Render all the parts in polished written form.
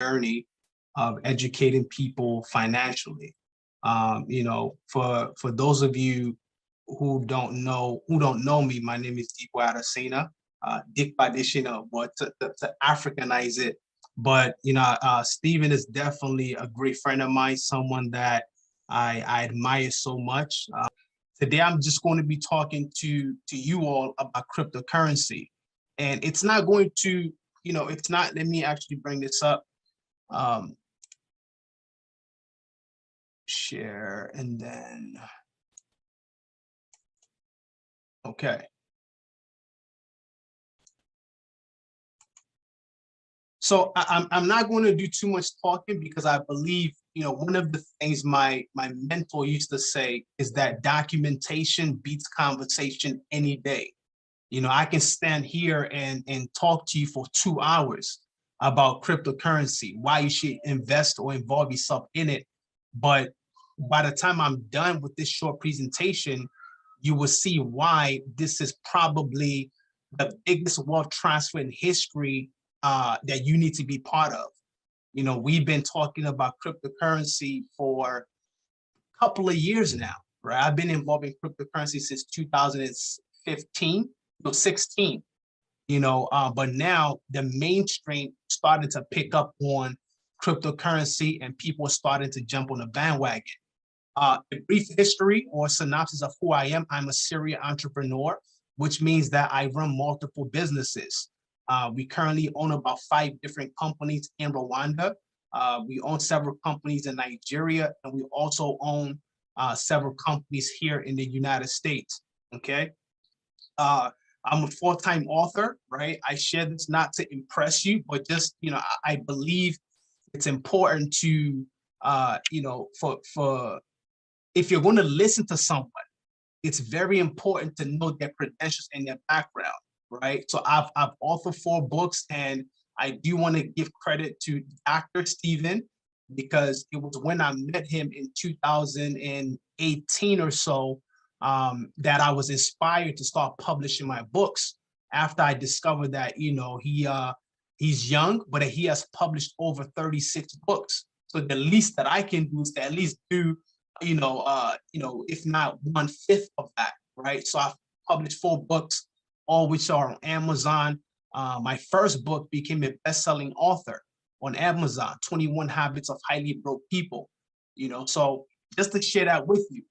journey of educating people financially. For those of you who don't know me, my name is Dick Adesina, Dick Badishina, but to Africanize it. But Stephen is definitely a great friend of mine, someone that I admire so much. Today, I'm just going to be talking to you all about cryptocurrency, and it's not going to, it's not. Let me actually bring this up. Um, Share, and then okay. So I'm not going to do too much talking because I believe, one of the things my mentor used to say is that documentation beats conversation any day. I can stand here and talk to you for 2 hours about cryptocurrency, why you should invest or involve yourself in it. But by the time I'm done with this short presentation, you will see why this is probably the biggest wealth transfer in history that you need to be part of. We've been talking about cryptocurrency for a couple of years now, right? I've been involved in cryptocurrency since 2015, no, 16, but now the mainstream started to pick up on cryptocurrency and people are starting to jump on the bandwagon. A brief history or synopsis of who I am: I'm a serial entrepreneur, which means that I run multiple businesses. We currently own about 5 different companies in Rwanda. We own several companies in Nigeria, and we also own several companies here in the United States. Okay. I'm a full-time author, right? I share this not to impress you, but just, I believe it's important to, for if you're going to listen to someone, it's very important to know their credentials and their background, right? So I've authored 4 books, and I do want to give credit to Dr. Stephen, because it was when I met him in 2018 or so that I was inspired to start publishing my books. After I discovered that he's young, but he has published over 36 books. So the least that I can do is to at least do if not 1/5 of that, right? So I've published 4 books, all which are on Amazon. My first book became a best-selling author on Amazon, 21 Habits of Highly Broke People, so just to share that with you.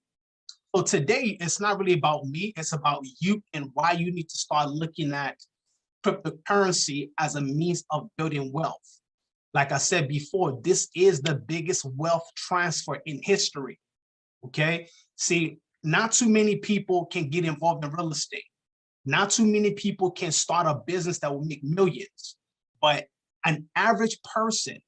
So today, it's not really about me, it's about you and why you need to start looking at cryptocurrency as a means of building wealth. Like I said before, this is the biggest wealth transfer in history. Okay. See, not too many people can get involved in real estate. Not too many people can start a business that will make millions. But an average person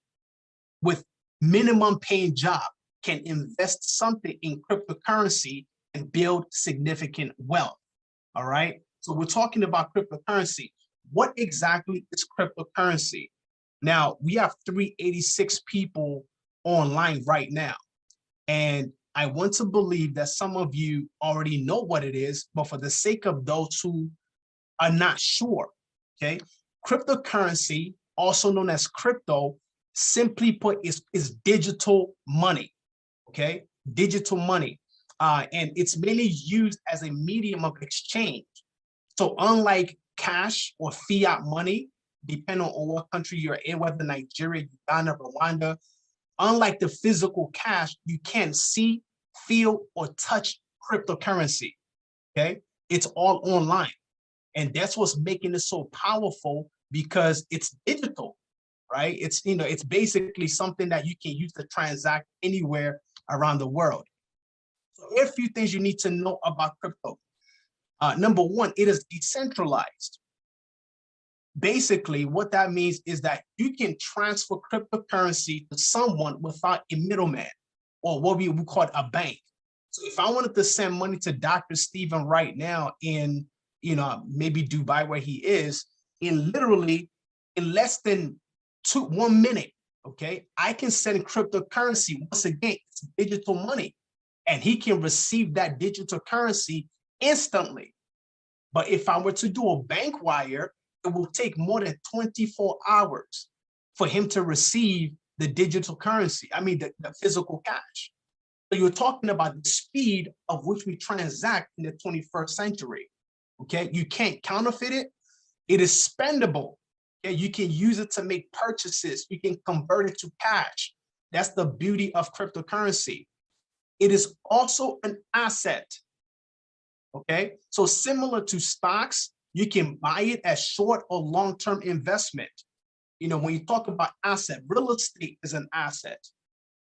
with minimum paying job can invest something in cryptocurrency and build significant wealth. All right. So we're talking about cryptocurrency. What exactly is cryptocurrency? Now, we have 386 people online right now. And I want to believe that some of you already know what it is, but for the sake of those who are not sure, okay, cryptocurrency, also known as crypto, simply put, is digital money, okay, digital money. And it's mainly used as a medium of exchange. So unlike cash or fiat money, depending on what country you're in, whether Nigeria, Uganda, Rwanda, unlike the physical cash, you can't see, feel, or touch cryptocurrency, okay? It's all online. And that's what's making it so powerful, because it's digital, right? It's basically something that you can use to transact anywhere around the world. So there are a few things you need to know about crypto. Number one, it is decentralized. Basically, what that means is that you can transfer cryptocurrency to someone without a middleman, or what we would call a bank. So if I wanted to send money to Dr. Stephen right now in, maybe Dubai, where he is, in less than 1 minute, okay, I can send cryptocurrency. Once again, it's digital money, and he can receive that digital currency instantly. But if I were to do a bank wire, it will take more than 24 hours for him to receive the digital currency. I mean, the physical cash. So you're talking about the speed of which we transact in the 21st century. Okay, you can't counterfeit it. It is spendable. Okay, you can use it to make purchases. You can convert it to cash. That's the beauty of cryptocurrency. It is also an asset. Okay, so similar to stocks, you can buy it as short or long-term investment. You know, when you talk about asset, real estate is an asset.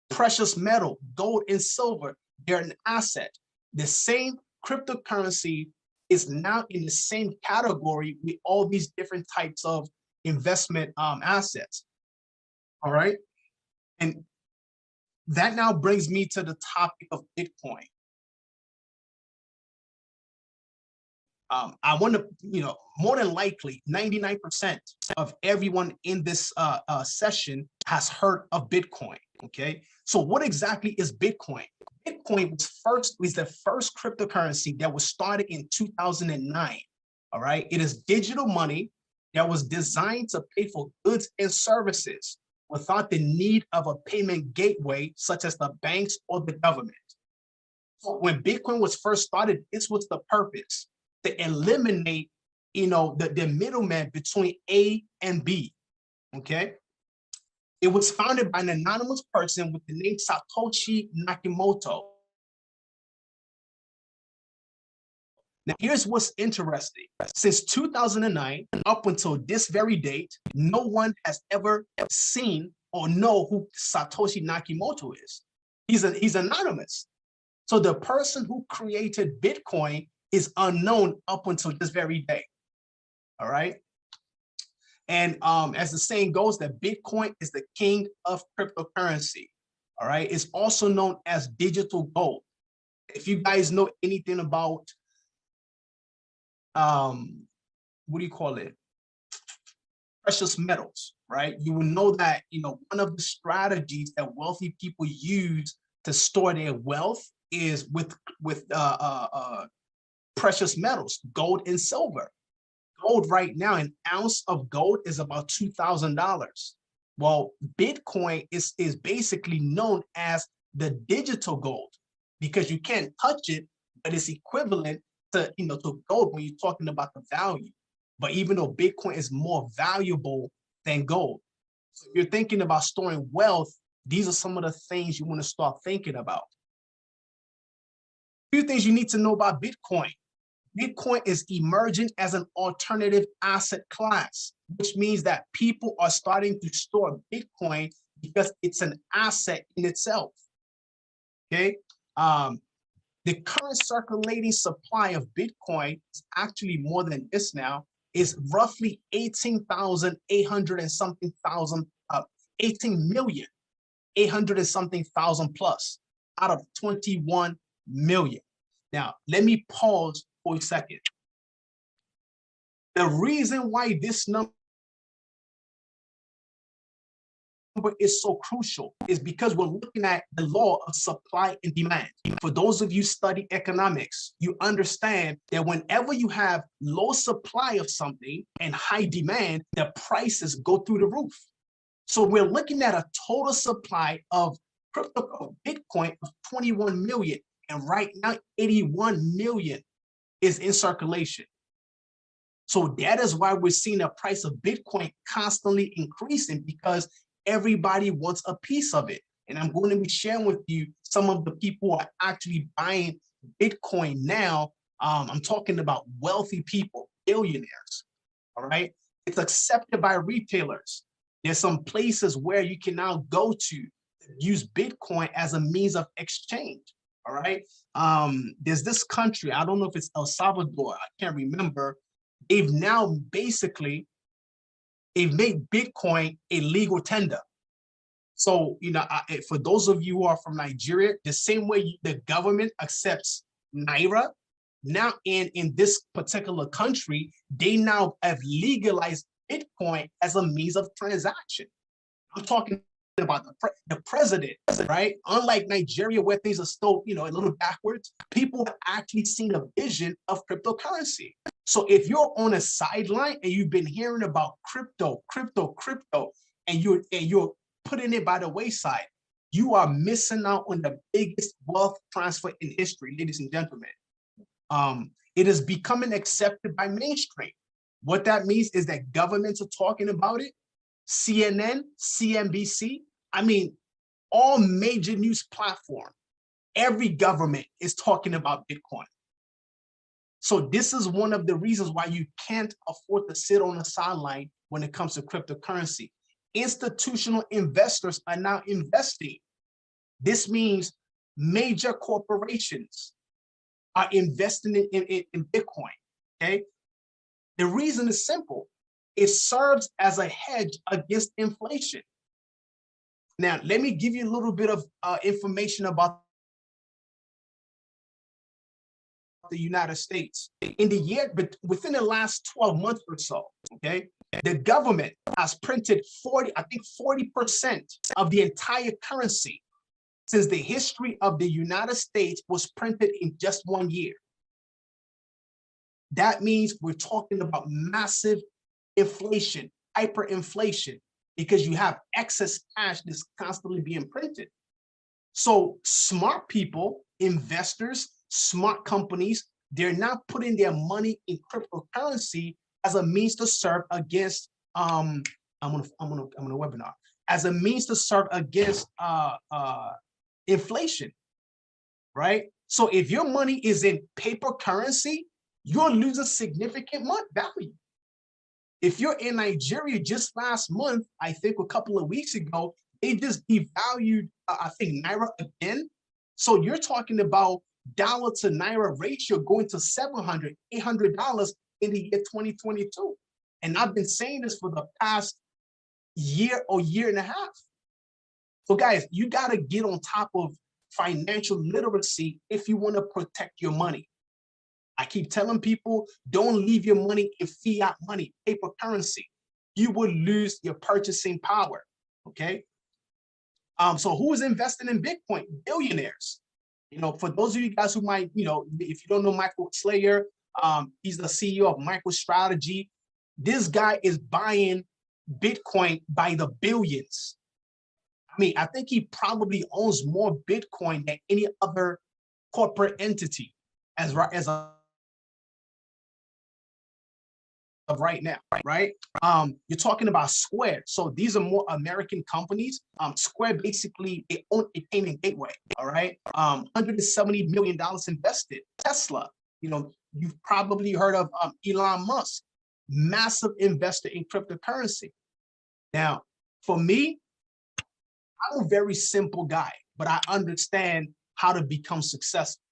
Precious metal, gold and silver, they're an asset. The same cryptocurrency is now in the same category with all these different types of investment assets. All right. And that now brings me to the topic of Bitcoin. I want to, more than likely 99% of everyone in this session has heard of Bitcoin. Okay, so what exactly is Bitcoin? Bitcoin was the first cryptocurrency that was started in 2009. All right, it is digital money that was designed to pay for goods and services without the need of a payment gateway such as the banks or the government. So when Bitcoin was first started, this was the purpose, to eliminate, the middleman between A and B. Okay. It was founded by an anonymous person with the name Satoshi Nakamoto. Now, here's what's interesting. Since 2009, up until this very date, no one has ever seen or know who Satoshi Nakamoto is. He's anonymous. So the person who created Bitcoin is unknown up until this very day. All right. And as the saying goes, that Bitcoin is the king of cryptocurrency. All right. It's also known as digital gold. If you guys know anything about, what do you call it? Precious metals, right? You will know that, one of the strategies that wealthy people use to store their wealth is with precious metals, gold and silver. Gold right now, an ounce of gold is about $2,000. Well, Bitcoin is basically known as the digital gold because you can't touch it, but it's equivalent to, to gold when you're talking about the value. But even though Bitcoin is more valuable than gold, so if you're thinking about storing wealth, these are some of the things you want to start thinking about. A few things you need to know about Bitcoin. Bitcoin is emerging as an alternative asset class, which means that people are starting to store Bitcoin because it's an asset in itself. Okay. The current circulating supply of Bitcoin is actually more than this now, is roughly 18,800 and something thousand, 18,800 and something thousand plus out of 21 million. Now, let me pause for a second. The reason why this number is so crucial is because we're looking at the law of supply and demand. For those of you study economics, you understand that whenever you have low supply of something and high demand, the prices go through the roof. So we're looking at a total supply of crypto Bitcoin of 21 million, and right now 81 million is in circulation. So that is why we're seeing the price of Bitcoin constantly increasing, because everybody wants a piece of it. And I'm going to be sharing with you some of the people who are actually buying Bitcoin now. I'm talking about wealthy people, billionaires. All right. It's accepted by retailers. There's some places where you can now go to use Bitcoin as a means of exchange. All right. There's this country, I don't know if it's El Salvador, I can't remember. They've now basically, they've made Bitcoin a legal tender. So, for those of you who are from Nigeria, the same way the government accepts Naira, now in this particular country, they now have legalized Bitcoin as a means of transaction. I'm talking about the president, right? Unlike Nigeria, where things are still, a little backwards, people have actually seen a vision of cryptocurrency. So if you're on a sideline and you've been hearing about crypto, and you're putting it by the wayside, you are missing out on the biggest wealth transfer in history, ladies and gentlemen. It is becoming accepted by mainstream. What that means is that governments are talking about it. CNN, CNBC, I mean, all major news platforms, every government is talking about Bitcoin. So this is one of the reasons why you can't afford to sit on the sideline when it comes to cryptocurrency. Institutional investors are now investing. This means major corporations are investing in Bitcoin, okay? The reason is simple. It serves as a hedge against inflation. Now, let me give you a little bit of information about the United States. In the year, but within the last 12 months or so, okay, the government has printed 40% of the entire currency since the history of the United States was printed in just 1 year. That means we're talking about massive inflation, hyperinflation, because you have excess cash that's constantly being printed. So smart people, investors, smart companies, they're not putting their money in cryptocurrency as a means to serve against I'm gonna webinar, as a means to serve against inflation, right? So if your money is in paper currency, you're losing significant value. If you're in Nigeria, just last month, I think a couple of weeks ago, they just devalued, I think, Naira again. So you're talking about dollar to Naira ratio going to $700, $800 in the year 2022. And I've been saying this for the past year or year and a half. So guys, you got to get on top of financial literacy if you want to protect your money. I keep telling people, don't leave your money in fiat money, paper currency. You will lose your purchasing power, okay? So who is investing in Bitcoin? Billionaires. You know, for those of you guys who might, you know, if you don't know Michael Saylor, he's the CEO of MicroStrategy. This guy is buying Bitcoin by the billions. I mean, I think he probably owns more Bitcoin than any other corporate entity as of right now, right? You're talking about Square. So these are more American companies. Square basically, they own a payment gateway, all right? $170 million invested. Tesla, you know, you've probably heard of Elon Musk, massive investor in cryptocurrency. Now, for me, I'm a very simple guy, but I understand how to become successful.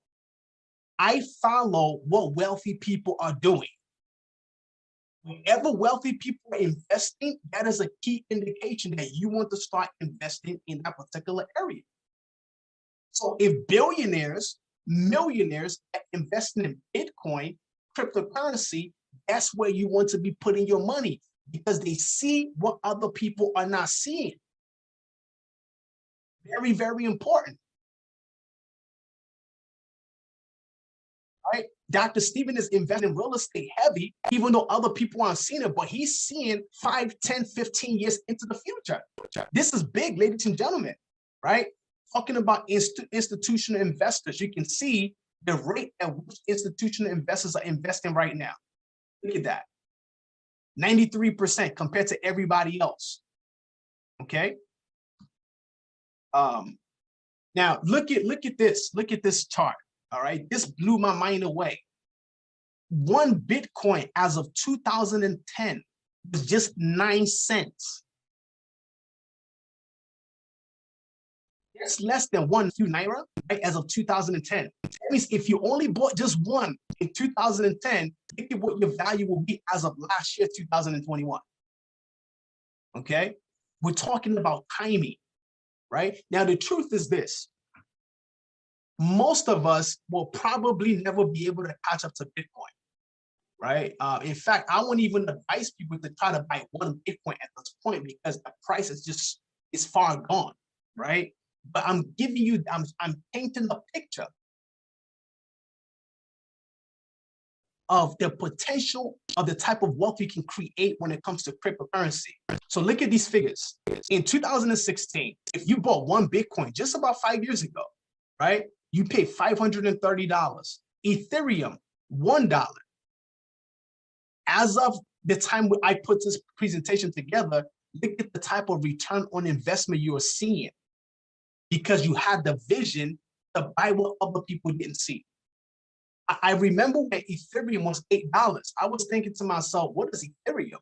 I follow what wealthy people are doing. Whenever wealthy people are investing, that is a key indication that you want to start investing in that particular area. So if billionaires, millionaires are investing in Bitcoin, cryptocurrency, that's where you want to be putting your money because they see what other people are not seeing. Very, very important. Right? Dr. Stephen is investing in real estate heavy, even though other people aren't seeing it, but he's seeing 5, 10, 15 years into the future. This is big, ladies and gentlemen, right? Talking about institutional investors, you can see the rate at which institutional investors are investing right now. Look at that. 93% compared to everybody else. Okay. Now look at this chart. All right, this blew my mind away. One Bitcoin as of 2010 was just 9 cents. That's less than 1 few Naira, right, as of 2010. That means if you only bought just one in 2010, think of what your value will be as of last year, 2021. Okay, we're talking about timing, right? Now, the truth is this. Most of us will probably never be able to catch up to Bitcoin, right? In fact, I wouldn't even advise people to try to buy one Bitcoin at this point because the price is far gone, right? But I'm giving you, I'm painting a picture of the potential of the type of wealth you can create when it comes to cryptocurrency. So look at these figures. In 2016, if you bought one Bitcoin just about 5 years ago, right, you paid $530. Ethereum, $1. As of the time I put this presentation together, look at the type of return on investment you are seeing, because you had the vision to buy what other people didn't see. I remember when Ethereum was $8, I was thinking to myself, what is Ethereum?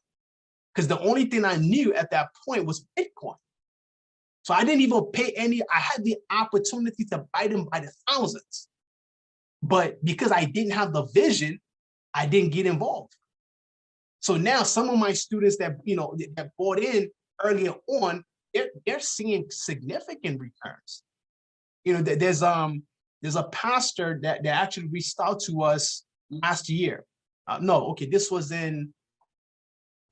Because the only thing I knew at that point was Bitcoin. So I didn't even pay any, I had the opportunity to buy them by the thousands. But because I didn't have the vision, I didn't get involved. So now some of my students that, that bought in earlier on, they're seeing significant returns. There's a pastor that actually reached out to us last year. This was in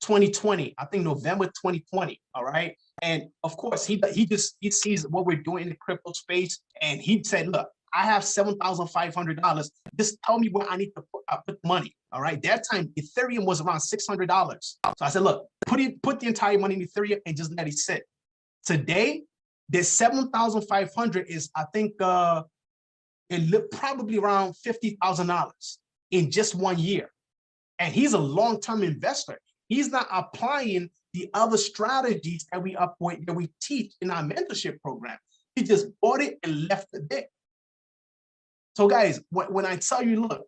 2020, I think November 2020. All right. And of course, he sees what we're doing in the crypto space. And he said, look, I have $7,500. Just tell me where I need to put money. All right. That time, Ethereum was around $600. So I said, look, put the entire money in Ethereum and just let it sit. Today, the 7,500 is, I think, probably around $50,000 in just 1 year. And he's a long-term investor. He's not applying the other strategies that we teach in our mentorship program. He just bought it and left it there. So guys, when I tell you, look,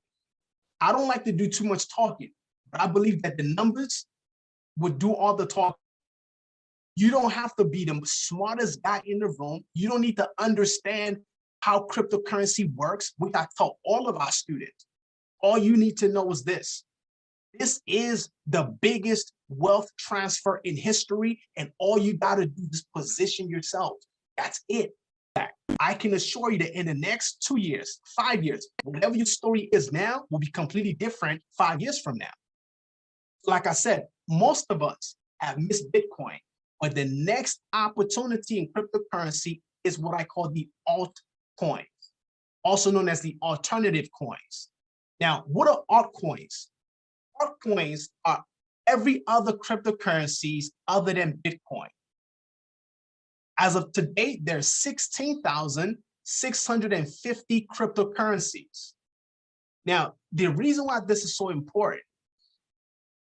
I don't like to do too much talking, but I believe that the numbers would do all the talking. You don't have to be the smartest guy in the room. You don't need to understand how cryptocurrency works, which I tell all of our students. All you need to know is this. This is the biggest wealth transfer in history, and all you got to do is position yourself. That's it. I can assure you that in the next 2 years, 5 years, whatever your story is now will be completely different 5 years from now. Like I said, most of us have missed Bitcoin, but the next opportunity in cryptocurrency is what I call the altcoins, also known as the alternative coins. Now, what are altcoins? Altcoins are every other cryptocurrencies other than Bitcoin. As of today, there's 16,650 cryptocurrencies. Now, the reason why this is so important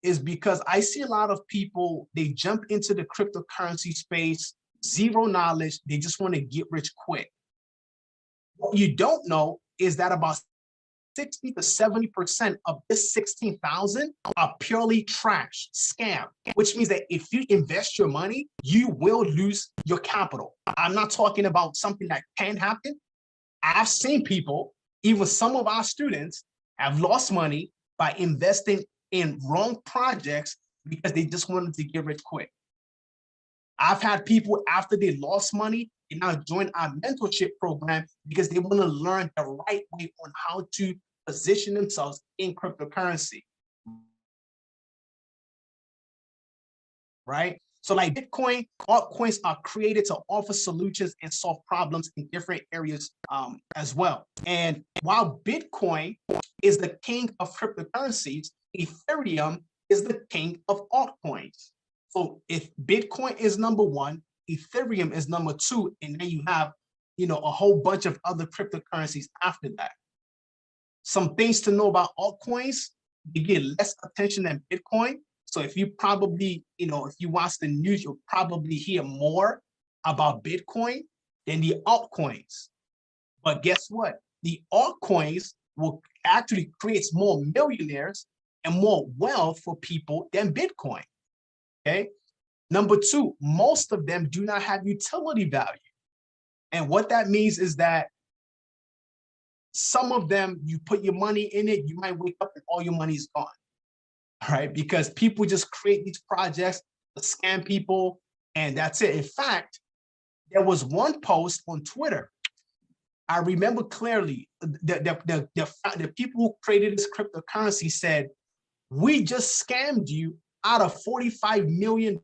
is because I see a lot of people, they jump into the cryptocurrency space, zero knowledge, they just want to get rich quick. What you don't know is that about 60 to 70% of this 16,000 are purely trash, scam, which means that if you invest your money, you will lose your capital. I'm not talking about something that can happen. I've seen people, even some of our students, have lost money by investing in wrong projects because they just wanted to get rich quick. I've had people, after they lost money, they now join our mentorship program because they want to learn the right way on how to position themselves in cryptocurrency. Right? So like Bitcoin, altcoins are created to offer solutions and solve problems in different areas as well. And while Bitcoin is the king of cryptocurrencies, Ethereum is the king of altcoins. So if Bitcoin is number one, Ethereum is number two, and then you have, a whole bunch of other cryptocurrencies after that. Some things to know about altcoins: they get less attention than Bitcoin. So if you probably, if you watch the news, you'll probably hear more about Bitcoin than the altcoins. But guess what? The altcoins will actually create more millionaires and more wealth for people than Bitcoin. Okay. Number two, most of them do not have utility value. And what that means is that some of them, you put your money in it, you might wake up and all your money is gone. All right. Because people just create these projects to scam people, and that's it. In fact, there was one post on Twitter. I remember clearly the people who created this cryptocurrency said, "We just scammed you out of $45 million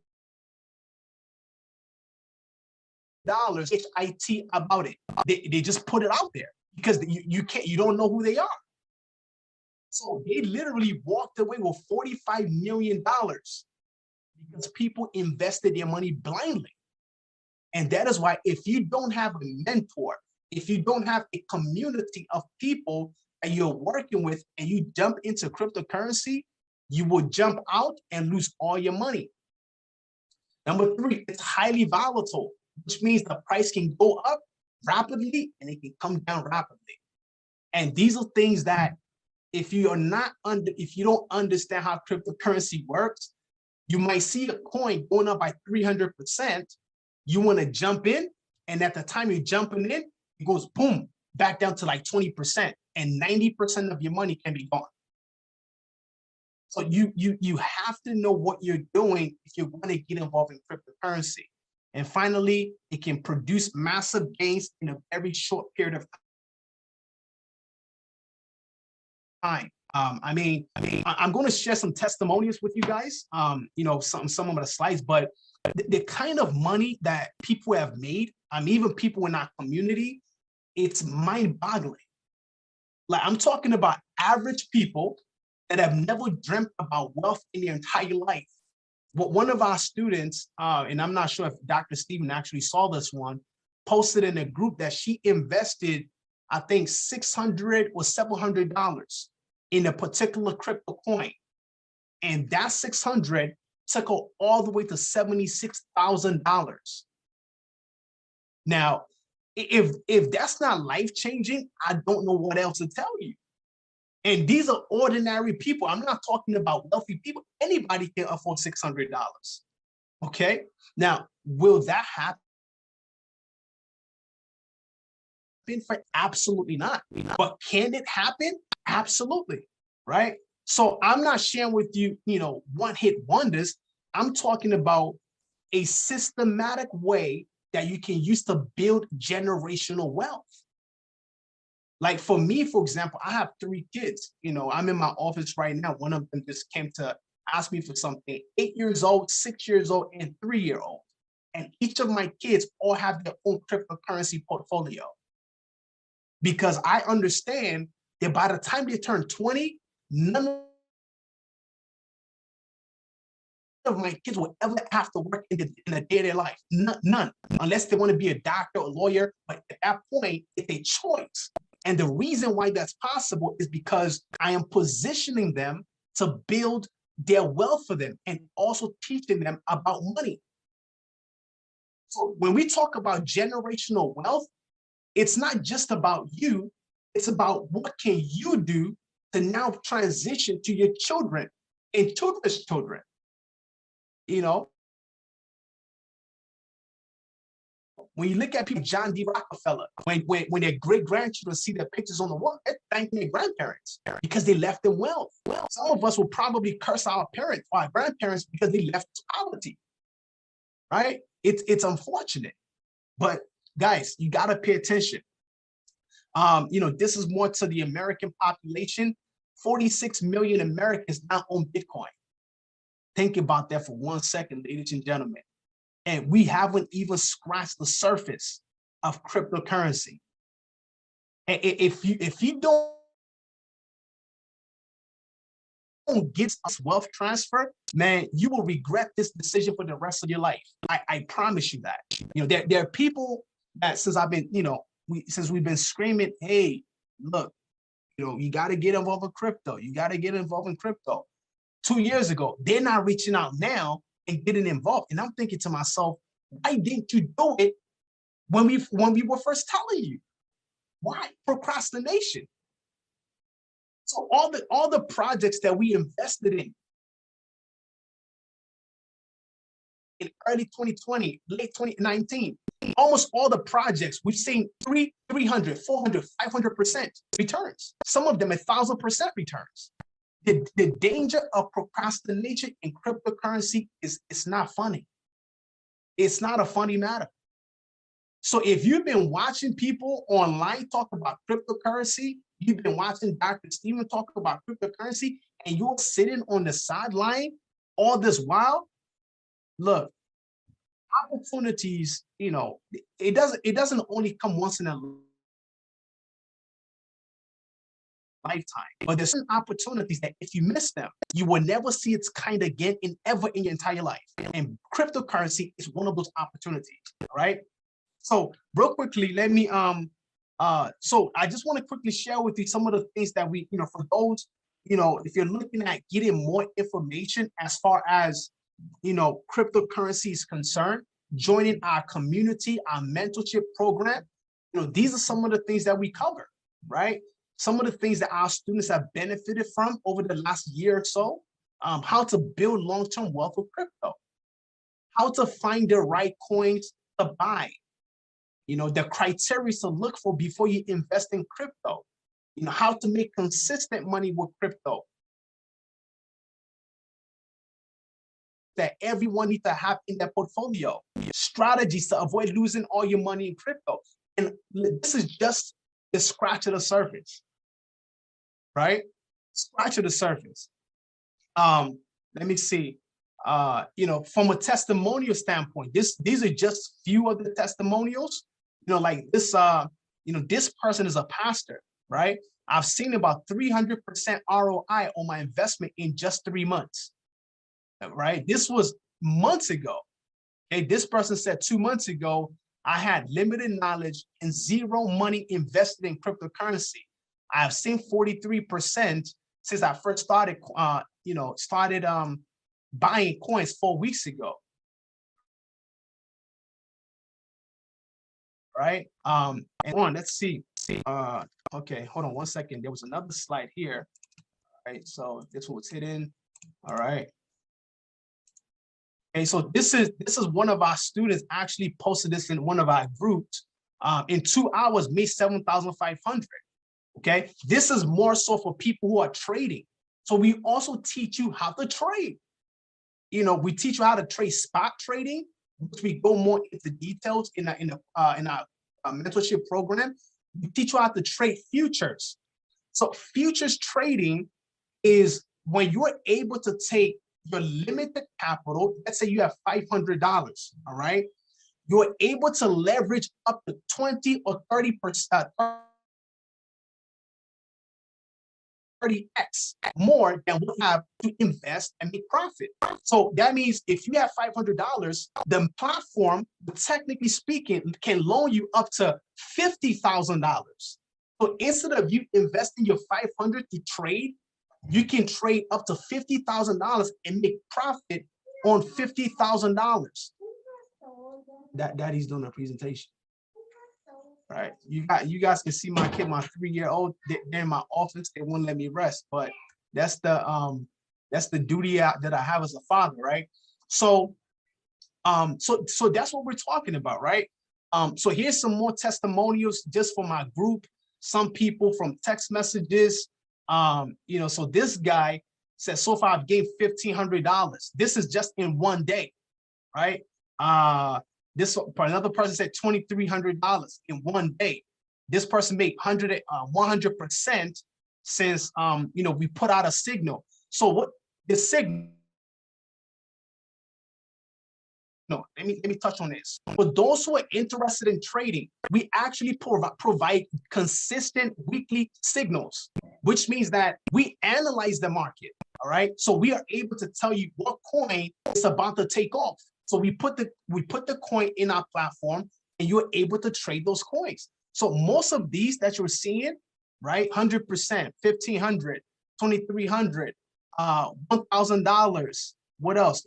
HIT about it." They just put it out there because you don't know who they are. So they literally walked away with $45 million because people invested their money blindly. And that is why if you don't have a mentor, if you don't have a community of people that you're working with and you jump into cryptocurrency, you will jump out and lose all your money. Number three, it's highly volatile, which means the price can go up rapidly and it can come down rapidly. And these are things that if you don't understand how cryptocurrency works, you might see a coin going up by 300%. You want to jump in, and at the time you're jumping in, it goes boom, back down to like 20%, and 90% of your money can be gone. So you have to know what you're doing if you want to get involved in cryptocurrency. And finally, it can produce massive gains in a very short period of time. I'm going to share some testimonials with you guys. Some of the slides, but the kind of money that people have made, even people in our community, it's mind-boggling. Like, I'm talking about average people that have never dreamt about wealth in their entire life. But one of our students, and I'm not sure if Dr. Stephen actually saw this one, posted in a group that she invested, I think $600 or $700 in a particular crypto coin. And that 600 took her all the way to $76,000. Now, if that's not life-changing, I don't know what else to tell you. And these are ordinary people. I'm not talking about wealthy people. Anybody can afford $600. Okay. Now, will that happen? Absolutely not. But can it happen? Absolutely. Right. So I'm not sharing with you, one-hit wonders. I'm talking about a systematic way that you can use to build generational wealth. Like for me, for example, I have 3 kids. I'm in my office right now. One of them just came to ask me for something. 8 years old, 6 years old, and 3-year-old. And each of my kids all have their own cryptocurrency portfolio. Because I understand that by the time they turn 20, none of my kids will ever have to work in a day-to-day life. None, unless they want to be a doctor or lawyer. But at that point, it's a choice. And the reason why that's possible is because I am positioning them to build their wealth for them and also teaching them about money. So when we talk about generational wealth, it's not just about you, it's about what can you do to now transition to your children and children's children. When you look at people, John D. Rockefeller, when their great-grandchildren see their pictures on the wall, they're thanking their grandparents because they left them wealth. Some of us will probably curse our parents or our grandparents because they left poverty, right? It's unfortunate, but guys, you got to pay attention. This is more to the American population. 46 million Americans now own Bitcoin. Think about that for 1 second, ladies and gentlemen. And we haven't even scratched the surface of cryptocurrency. And if you don't get us wealth transfer, man, you will regret this decision for the rest of your life. I promise you that. There are people that since we've been screaming, hey, look, you got to get involved in crypto. You got to get involved in crypto. 2 years ago, they're not reaching out now and getting involved. And I'm thinking to myself, why didn't you do it when we were first telling you? Why? Procrastination. So all the projects that we invested in early 2020, late 2019, almost all the projects we've seen 300, 400, 500% returns. Some of them 1,000% returns. The danger of procrastination in cryptocurrency is it's not funny. It's not a funny matter. So if you've been watching people online talk about cryptocurrency, you've been watching Dr. Stephen talk about cryptocurrency, and you're sitting on the sideline all this while, look, opportunities, it doesn't only come once in a lifetime. But there's certain opportunities that if you miss them, you will never see its kind again ever in your entire life. And cryptocurrency is one of those opportunities, right? So real quickly, let me so I just want to quickly share with you some of the things that we, for those, if you're looking at getting more information as far as cryptocurrency is concerned, joining our community, our mentorship program, these are some of the things that we cover, right? Some of the things that our students have benefited from over the last year or so, how to build long-term wealth with crypto, how to find the right coins to buy, the criteria to look for before you invest in crypto, how to make consistent money with crypto, that everyone needs to have in their portfolio, strategies to avoid losing all your money in crypto. And this is just the scratch of the surface, right? Scratch of the surface. Let me see. From a testimonial standpoint, these are just few of the testimonials. Like this, this person is a pastor, right? I've seen about 300% ROI on my investment in just 3 months, right? This was months ago. Okay, this person said 2 months ago, I had limited knowledge and zero money invested in cryptocurrency. I have seen 43% since I first started, buying coins 4 weeks ago. Right. And let's see. Okay, hold on 1 second. There was another slide here. All right, so this was hidden. All right. Okay, so this is one of our students actually posted this in one of our groups. In 2 hours, made 7,500. Okay, this is more so for people who are trading. So we also teach you how to trade. We teach you how to trade spot trading, which we go more into details in our mentorship program. We teach you how to trade futures. So futures trading is when you're able to take your limited capital, let's say you have $500, all right? You're able to leverage up to 20 or 30%, 30x more than we have to invest and make profit. So that means if you have $500, the platform, technically speaking, can loan you up to $50,000. So instead of you investing your $500 to trade, you can trade up to $50,000 and make profit on $50,000. Daddy's doing a presentation. Right, you guys can see my kid, my 3-year-old. They're in my office. They won't let me rest, but that's the duty that I have as a father, right? So, so that's what we're talking about, right? So here's some more testimonials just for my group. Some people from text messages. So this guy says, so far I've gained $1,500. This is just in 1 day, right? This another person said $2,300 in 1 day. This person made 100% since we put out a signal. So what the signal? No, let me touch on this. For those who are interested in trading, we actually provide consistent weekly signals, which means that we analyze the market. All right, so we are able to tell you what coin is about to take off. So we put the coin in our platform, and you're able to trade those coins. So most of these that you're seeing, right, 100%, 1,500, 2,300, $1,000. What else?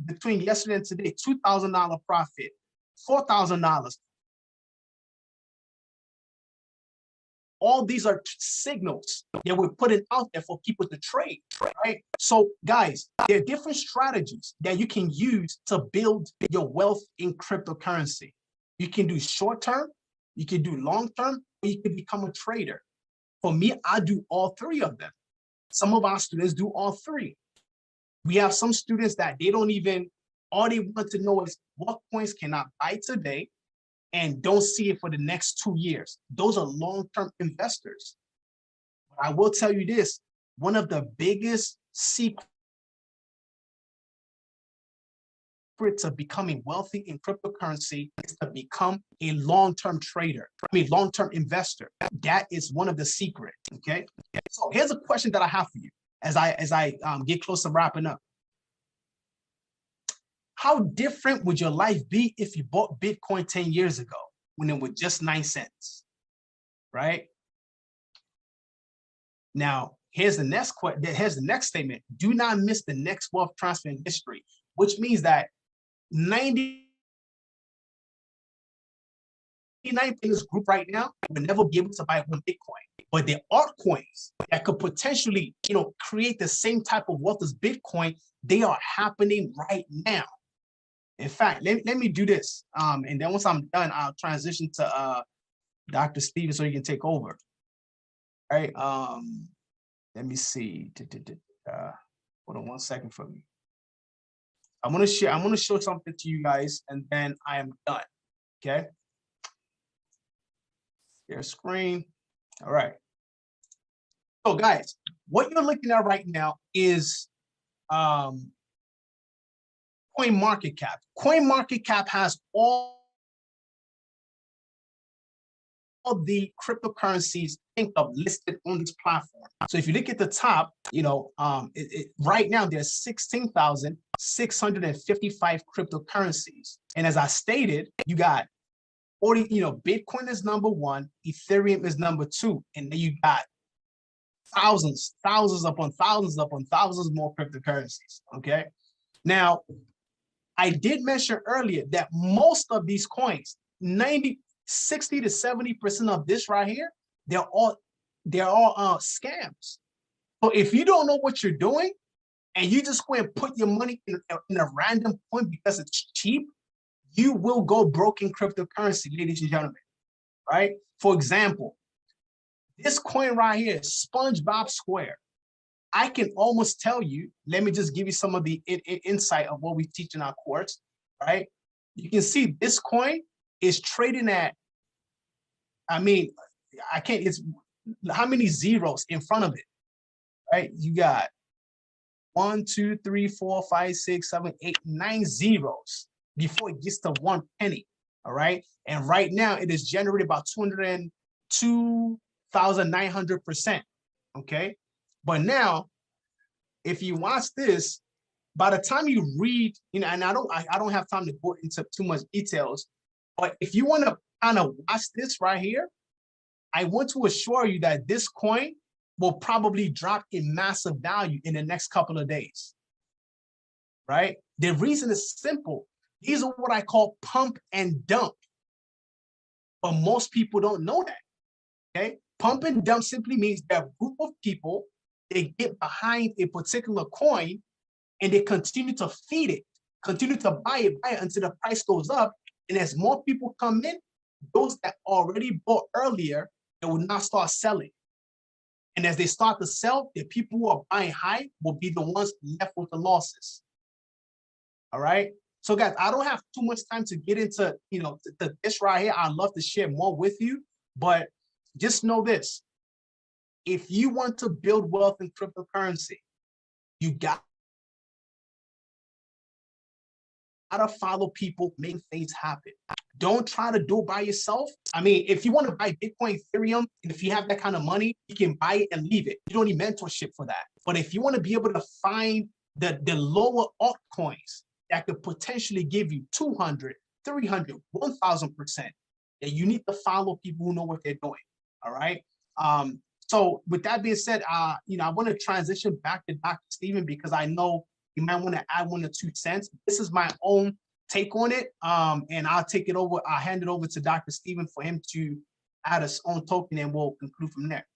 Between yesterday and today, $2,000 profit, $4,000. All these are signals that we're putting out there for people to trade, right? So guys, there are different strategies that you can use to build your wealth in cryptocurrency. You can do short-term, you can do long-term, or you can become a trader. For me, I do all three of them. Some of our students do all three. We have some students that all they want to know is what coins can I buy today, and don't see it for the next 2 years. Those are long-term investors. But I will tell you this, one of the biggest secrets secret to becoming wealthy in cryptocurrency is to become a long-term trader, long-term investor. That is one of the secrets, okay? So here's a question that I have for you as I get close to wrapping up. How different would your life be if you bought Bitcoin 10 years ago when it was just 9 cents, right? Now, here's the next statement. Do not miss the next wealth transfer in history, which means that 99% in this group right now will never be able to buy one Bitcoin. But there are altcoins that could potentially, create the same type of wealth as Bitcoin. They are happening right now. In fact, let me do this. And then once I'm done, I'll transition to Dr. Steven so he can take over. All right. Let me see. Hold on one second for me. I'm gonna show something to you guys, and then I am done. Okay. Share screen. All right. So guys, what you're looking at right now is CoinMarketCap. CoinMarketCap has all the cryptocurrencies think of listed on this platform. So if you look at the top, right now there's 16,655 cryptocurrencies. And as I stated, you got 40, Bitcoin is number one, Ethereum is number two, and then you got thousands upon thousands more cryptocurrencies. Okay. Now, I did mention earlier that most of these coins, 60 to 70% of this right here, they're all scams. So if you don't know what you're doing and you just go and put your money in a random coin because it's cheap, you will go broke in cryptocurrency, ladies and gentlemen, right? For example, this coin right here, SpongeBob Square. I can almost tell you, let me just give you some of the insight of what we teach in our course, right? You can see this coin is trading at, it's how many zeros in front of it, right? You got 1, 2, 3, 4, 5, 6, 7, 8, 9 zeros before it gets to 1 penny, all right? And right now it is generated about 202,900%, okay? But now, if you watch this, by the time you read, and I don't have time to go into too much details, but if you want to kind of watch this right here, I want to assure you that this coin will probably drop in massive value in the next couple of days, right? The reason is simple. These are what I call pump and dump, but most people don't know that, okay? Pump and dump simply means that a group of people, they get behind a particular coin and they continue to feed it, continue to buy it until the price goes up. And as more people come in, those that already bought earlier, they will now start selling. And as they start to sell, the people who are buying high will be the ones left with the losses. All right. So guys, I don't have too much time to get into, this right here. I'd love to share more with you, but just know this. If you want to build wealth in cryptocurrency, you got to follow people, make things happen. Don't try to do it by yourself. If you want to buy Bitcoin, Ethereum, and if you have that kind of money, you can buy it and leave it. You don't need mentorship for that. But if you want to be able to find the lower altcoins that could potentially give you 200, 300, 1,000%, then you need to follow people who know what they're doing. All right. So with that being said, I want to transition back to Dr. Steven because I know you might want to add 1 or 2 cents. This is my own take on it. And I'll take it over. I'll hand it over to Dr. Steven for him to add his own token and we'll conclude from there.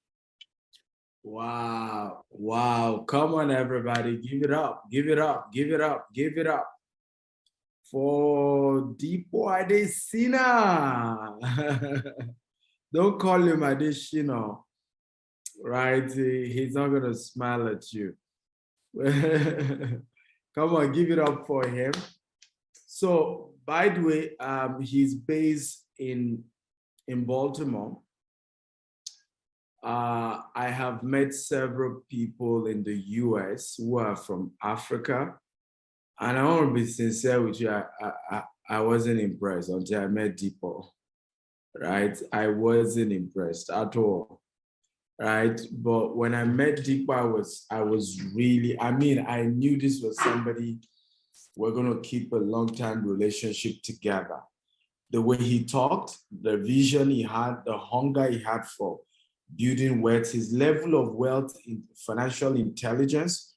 Wow. Wow. Come on, everybody. Give it up. Give it up. Give it up. Give it up for Dipo Adesina. Don't call him Adesina, right? He's not going to smile at you. Come on, give it up for him. So, by the way, he's based in Baltimore. I have met several people in the US who are from Africa, And I want to be sincere with you. I wasn't impressed until I met Deepo, right? I wasn't impressed at all, right? But when I met Deepo, I was really, I mean, I knew this was somebody we're going to keep a long-term relationship together. The way he talked, the vision he had, the hunger he had for building wealth, his level of wealth in financial intelligence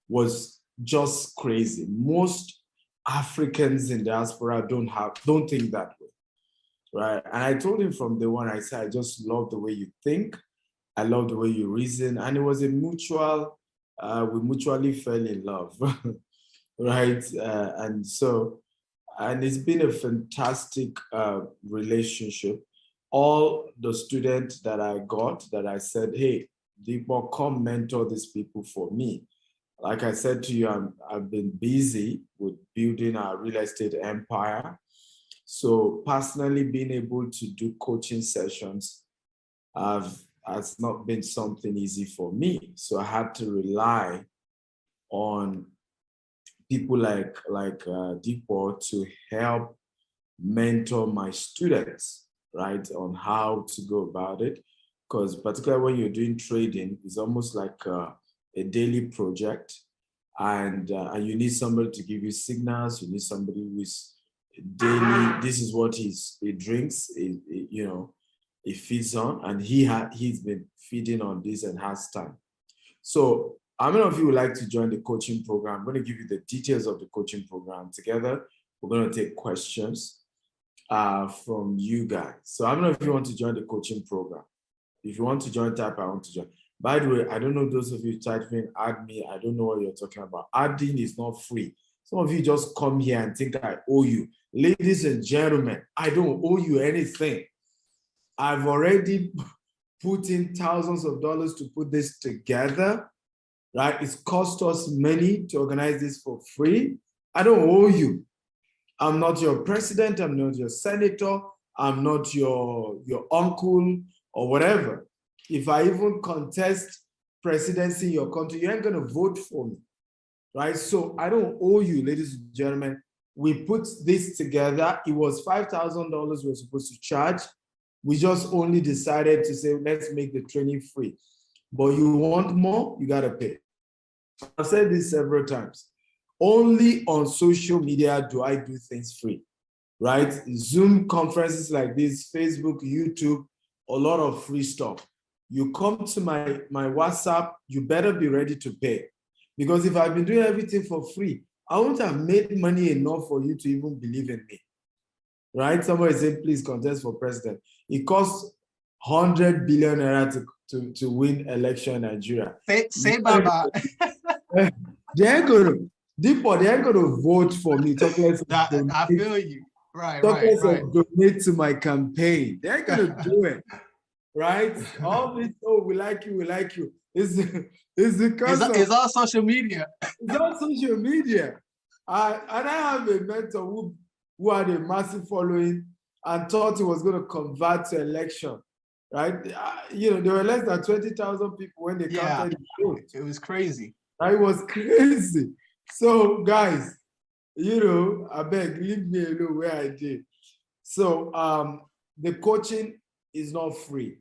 was just crazy. Most Africans in diaspora don't think that way, right? And I told him from day one, I said, I just love the way you think. I love the way you reason. And it was a mutual, we mutually fell in love, right? And it's been a fantastic relationship. All the students that I got, that I said, hey, Deepo, come mentor these people for me. Like I said to you, I've been busy with building our real estate empire. So personally being able to do coaching sessions has not been something easy for me. So I had to rely on people like Deepo to help mentor my students, right, on how to go about it. Because particularly when you're doing trading, it's almost like a daily project, and you need somebody to give you signals. You need somebody who is daily. This is what he drinks. He feeds on, and he's been feeding on this and has time. So how many of you would like to join the coaching program? I'm going to give you the details of the coaching program together. We're going to take questions from you guys. So how many of you want to join the coaching program? If you want to join, type I want to join. By the way, I don't know those of you typing, add me. I don't know what you're talking about. Adding is not free. Some of you just come here and think I owe you. Ladies and gentlemen, I don't owe you anything. I've already put in thousands of dollars to put this together, right? It's cost us money to organize this for free. I don't owe you. I'm not your president. I'm not your senator. I'm not your uncle or whatever. If I even contest presidency in your country, you ain't going to vote for me, right? So I don't owe you, ladies and gentlemen. We put this together. It was $5,000 we were supposed to charge. We just only decided to say, let's make the training free. But you want more, you got to pay. I've said this several times. Only on social media do I do things free, right? Zoom conferences like this, Facebook, YouTube, a lot of free stuff. You come to my WhatsApp, you better be ready to pay. Because if I've been doing everything for free, I won't have made money enough for you to even believe in me, right? Somebody said, please contest for president. It costs 100 billion naira to win election in Nigeria. Say bye-bye. They ain't gonna vote for me. I feel you. Right. Donate to my campaign. They're gonna do it, right? All this, oh, we like you. It's because it's all social media. It's all social media. And I have a mentor who had a massive following and thought he was going to convert to election, right? There were less than 20,000 people when they counted the vote. It was crazy. It was crazy. So, guys, I beg, leave me alone where I did. So, the coaching is not free.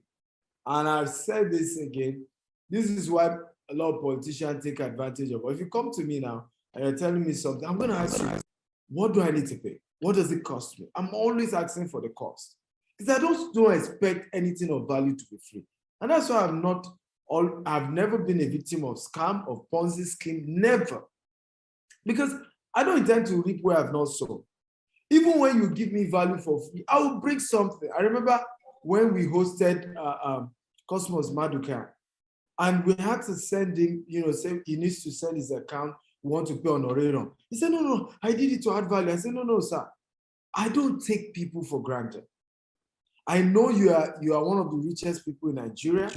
And I've said this again. This is why a lot of politicians take advantage of. If you come to me now and you're telling me something, I'm going to ask you, what do I need to pay? What does it cost me? I'm always asking for the cost. Because I don't expect anything of value to be free. And that's why I've never been a victim of scam, of Ponzi scheme, never. Because I don't intend to reap where I've not sown. Even when you give me value for free, I will bring something. I remember when we hosted Cosmos Maduka, and we had to send him, say he needs to send his account, we want to pay on Orero. He said, no, I did it to add value. I said, no, sir. I don't take people for granted. I know you are one of the richest people in Nigeria,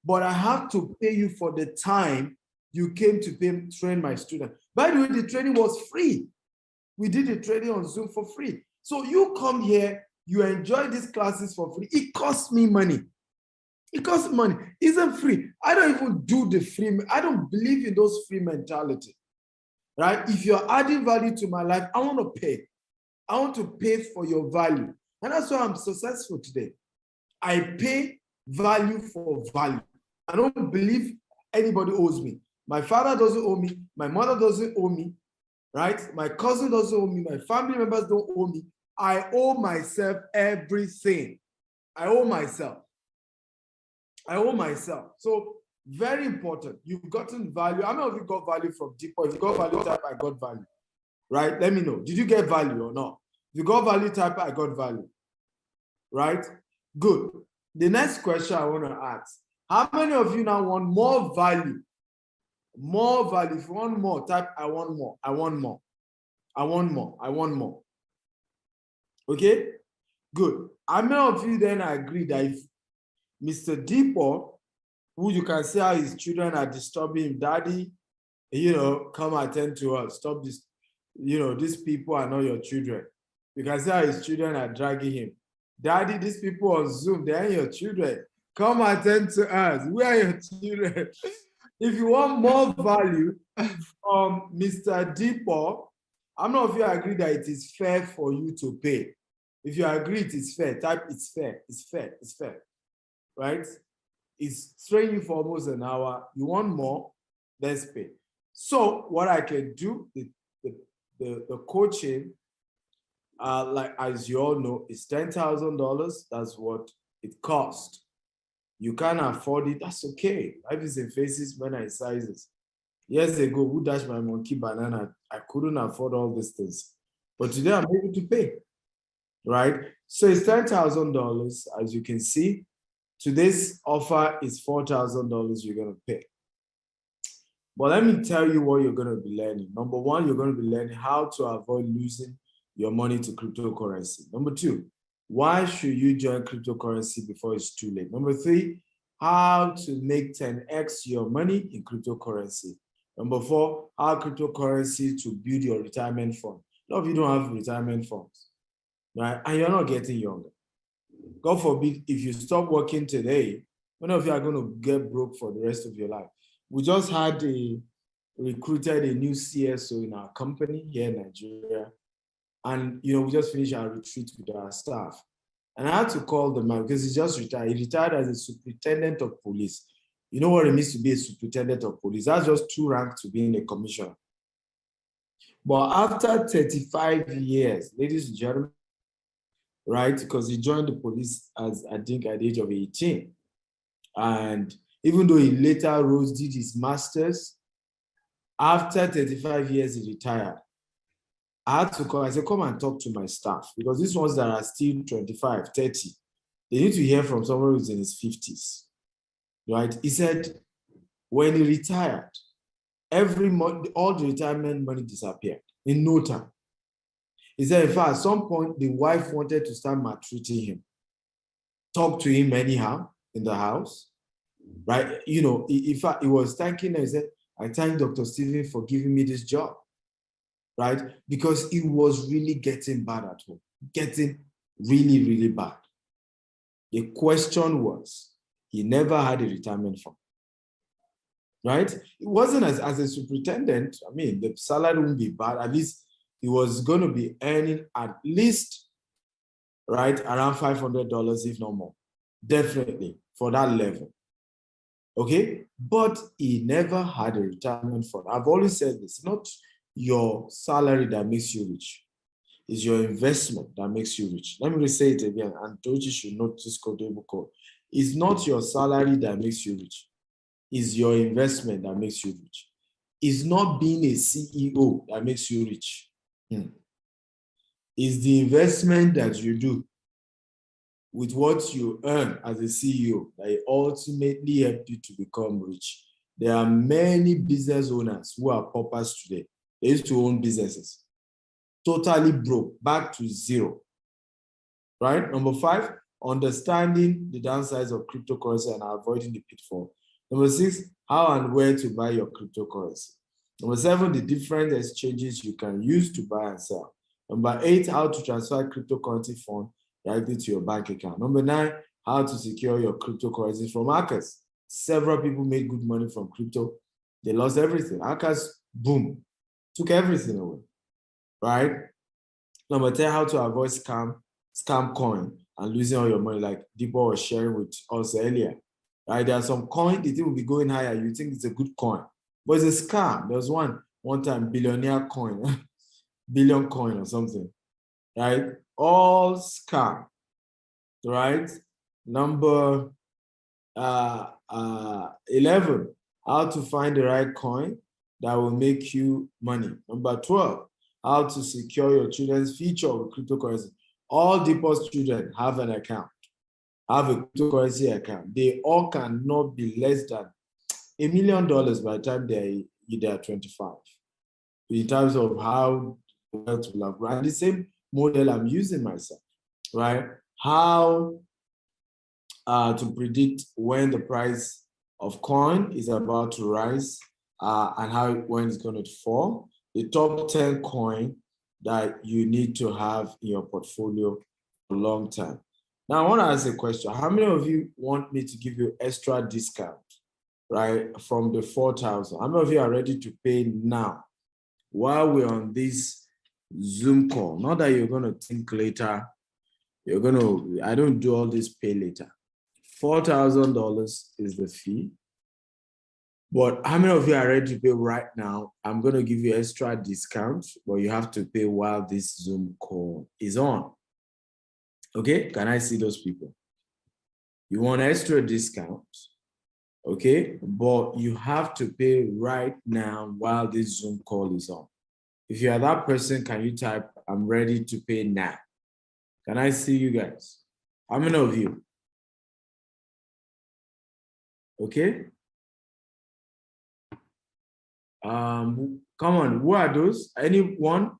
but I have to pay you for the time you came to train my student. By the way, the training was free. We did the training on Zoom for free. So you come here, you enjoy these classes for free. It costs me money. It costs money. It isn't free. I don't even do the free. I don't believe in those free mentality. right? If you're adding value to my life, I want to pay. I want to pay for your value. And that's why I'm successful today. I pay value for value. I don't believe anybody owes me. My father doesn't owe me. My mother doesn't owe me, right? My cousin doesn't owe me. My family members don't owe me. I owe myself everything. I owe myself. I owe myself. So very important. You've gotten value. How many of you got value from Deepo? If you got value, type I got value. Right? Let me know. Did you get value or not? If you got value, type I got value. Right? Good. The next question I want to ask. How many of you now want more value? More value. If you want more, type I want more. I want more. I want more. I want more. Okay? Good. How many of you then agree that if Mr. Deepo, who you can see how his children are disturbing him, daddy, come attend to us. Stop this. These people are not your children. You can see how his children are dragging him. Daddy, these people on Zoom, they are your children. Come attend to us. We are your children. If you want more value from Mr. Deepo, how many of you agree that it is fair for you to pay? If you agree it is fair, type it's fair, it's fair, it's fair, right? It's training you for almost an hour. You want more, let's pay. So what I can do, the coaching, like as you all know, is $10,000. That's what it costs. You can't afford it, that's okay. Life is in phases, men are in sizes. Years ago, who dashed my monkey banana? I couldn't afford all these things. But today I'm able to pay, right? So it's $10,000, as you can see. Today's offer is $4,000 you're going to pay. But let me tell you what you're going to be learning. Number one, you're going to be learning how to avoid losing your money to cryptocurrency. Number two, why should you join cryptocurrency before it's too late? Number three, how to make 10x your money in cryptocurrency. Number four, how cryptocurrency to build your retirement fund. A lot of you don't have retirement funds, right? And you're not getting younger. God forbid, if you stop working today, many of you are going to get broke for the rest of your life. We just had recruited a new CSO in our company here in Nigeria. And, we just finished our retreat with our staff. And I had to call the man because he just retired. He retired as a superintendent of police. You know what it means to be a superintendent of police? That's just 2 ranks to being a commissioner. But after 35 years, ladies and gentlemen, right? Because he joined the police as, I think, at the age of 18. And even though he later did his master's, after 35 years, he retired. I had to call, I said, come and talk to my staff, because these ones that are still 25, 30, they need to hear from someone who's in his 50s, right? He said, when he retired, every month, all the retirement money disappeared in no time. He said, in fact, at some point, the wife wanted to start maltreating him, talk to him anyhow in the house, right? In fact, he was thanking her. He said, I thank Dr. Stephen for giving me this job, right? Because it was really getting bad at home, getting really, really bad. The question was, he never had a retirement fund, right? It wasn't as a superintendent. I mean, the salary wouldn't be bad. At least he was going to be earning at least, right, around $500, if not more. Definitely for that level. Okay? But he never had a retirement fund. I've always said this, not your salary that makes you rich. It's your investment that makes you rich. Let me say it again, and Toji should note this code. It's not your salary that makes you rich. It's your investment that makes you rich. It's not being a CEO that makes you rich. It's the investment that you do with what you earn as a CEO that ultimately help you to become rich. There are many business owners who are paupers today. They used to own businesses, totally broke, back to zero, right? Number 5, understanding the downsides of cryptocurrency and avoiding the pitfall. Number 6, how and where to buy your cryptocurrency. Number 7, the different exchanges you can use to buy and sell. Number 8, how to transfer cryptocurrency fund directly to your bank account. Number 9, how to secure your cryptocurrency from hackers. Several people made good money from crypto. They lost everything. Hackers, boom, took everything away, right? Number 10, how to avoid scam coin and losing all your money, like Deepo was sharing with us earlier, right? There are some coin, the thing will be going higher. You think it's a good coin, but it's a scam. There was one time, billionaire coin, billion coin or something, right? All scam, right? Number 11, how to find the right coin that will make you money. Number 12, how to secure your children's future with cryptocurrency. All Deepo's children have an account, have a cryptocurrency account. They all cannot be less than $1 million by the time they are 25. In terms of how wealth will have grown. The same model I'm using myself, right? How to predict when the price of coin is about to rise and when it's going to fall. The top 10 coin that you need to have in your portfolio for a long time. Now I want to ask a question. How many of you want me to give you extra discount, right, from the 4,000? How many of you are ready to pay now while we're on this Zoom call? Not that you're going to think later. I don't do all this pay later. $4,000 is the fee. But how many of you are ready to pay right now? I'm going to give you extra discount, but you have to pay while this Zoom call is on. Okay, can I see those people? You want extra discount, okay, but you have to pay right now while this Zoom call is on. If you are that person, can you type, I'm ready to pay now? Can I see you guys? How many of you? Okay. Come on, who are those? Anyone?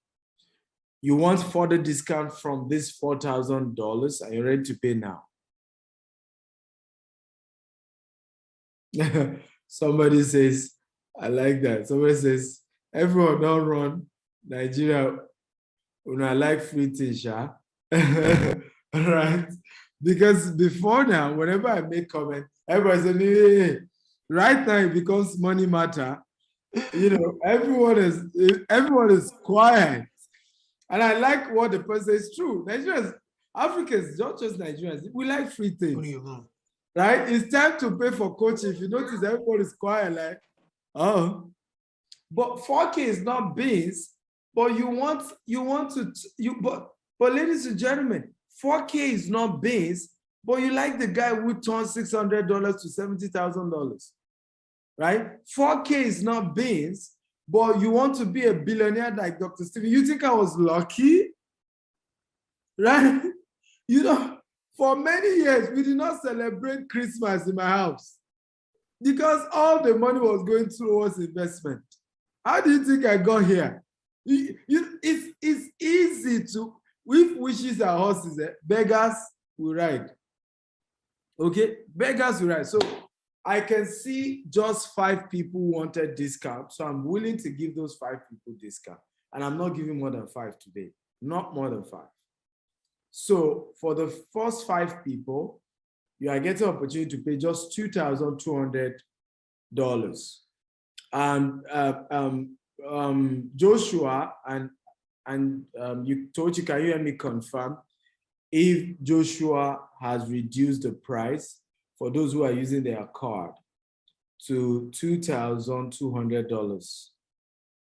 You want further discount from this $4,000 and you're ready to pay now? Somebody says, I like that. Somebody says, everyone don't run Nigeria. When I like free things, right? Because before now, whenever I make comment, everybody says, hey. Right now it becomes money matter. You know, everyone is quiet. And I like what the person says. True. Nigerians, Africans, not just Nigerians, we like free things. Right? It's time to pay for coaching. If you notice, everyone is quiet, like, oh. But 4K is not beans, but but ladies and gentlemen, 4K is not beans, but you like the guy who turned $600 to $70,000. Right? 4K is not beans, but you want to be a billionaire like Dr. Stephen. You think I was lucky? Right? You know, for many years, we did not celebrate Christmas in my house because all the money was going towards investment. How do you think I got here? It's easy to, if wishes are horses, beggars will ride. Okay? Beggars will ride. So I can see just 5 people wanted discount. So I'm willing to give those 5 people discount. And I'm not giving more than 5 today. Not more than 5. So for the first 5 people, you are getting an opportunity to pay just $2,200. Joshua and you told you, can you hear me confirm if Joshua has reduced the price for those who are using their card to $2,200,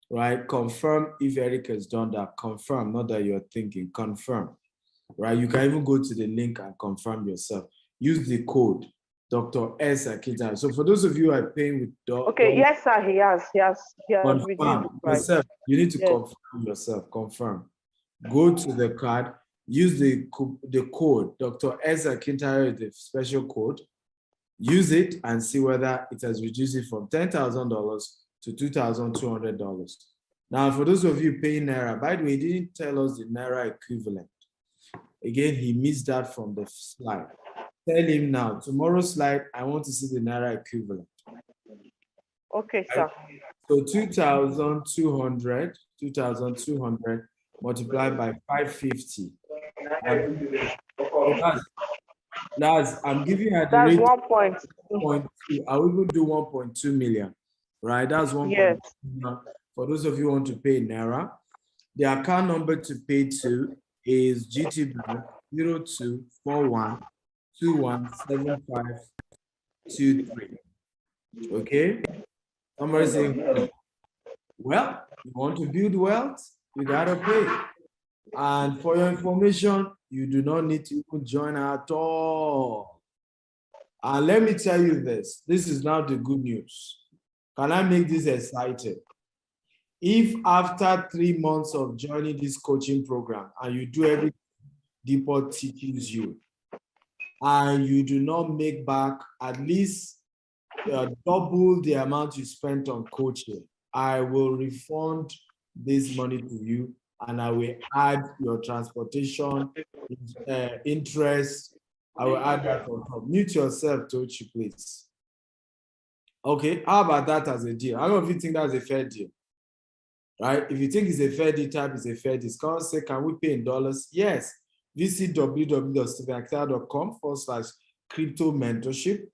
right? Confirm if Eric has done that. Confirm, not that you're thinking, confirm, right? You can even go to the link and confirm yourself. Use the code, Dr. S. Akita. So for those of you who are paying with okay, yes, sir, he has confirm reduced the price. yourself. You need to confirm yourself, confirm. Go to the card, use the code, Dr. S. Akita, the special code. Use it and see whether it has reduced it from $10,000 to $2,200. Now, for those of you paying Naira, by the way, he didn't tell us the Naira equivalent. Again, he missed that from the slide. Tell him now, tomorrow's slide, I want to see the Naira equivalent. Okay, sir. So 2,200 multiplied by 550. That's I'm giving you at the rate 1.2. I will do 1.2 million, right? That's 1.2 million For those of you who want to pay in Naira, the account number to pay to is GT Bank 0241217523. Okay? Somebody saying, well, you want to build wealth, you gotta pay. And for your information, you do not need to even join at all. And let me tell you this is now the good news. Can I make this exciting? If after 3 months of joining this coaching program and you do everything Depot teaches you, and you do not make back at least double the amount you spent on coaching, I will refund this money to you, and I will add your transportation, interest. I will add that on top. Mute yourself, Tochi, please. Okay, how about that as a deal? How many of you think that's a fair deal? Right? If you think it's a fair deal, type is a fair discount. Say, can we pay in dollars? Yes. Visit www.stephenactel.com/crypto mentorship.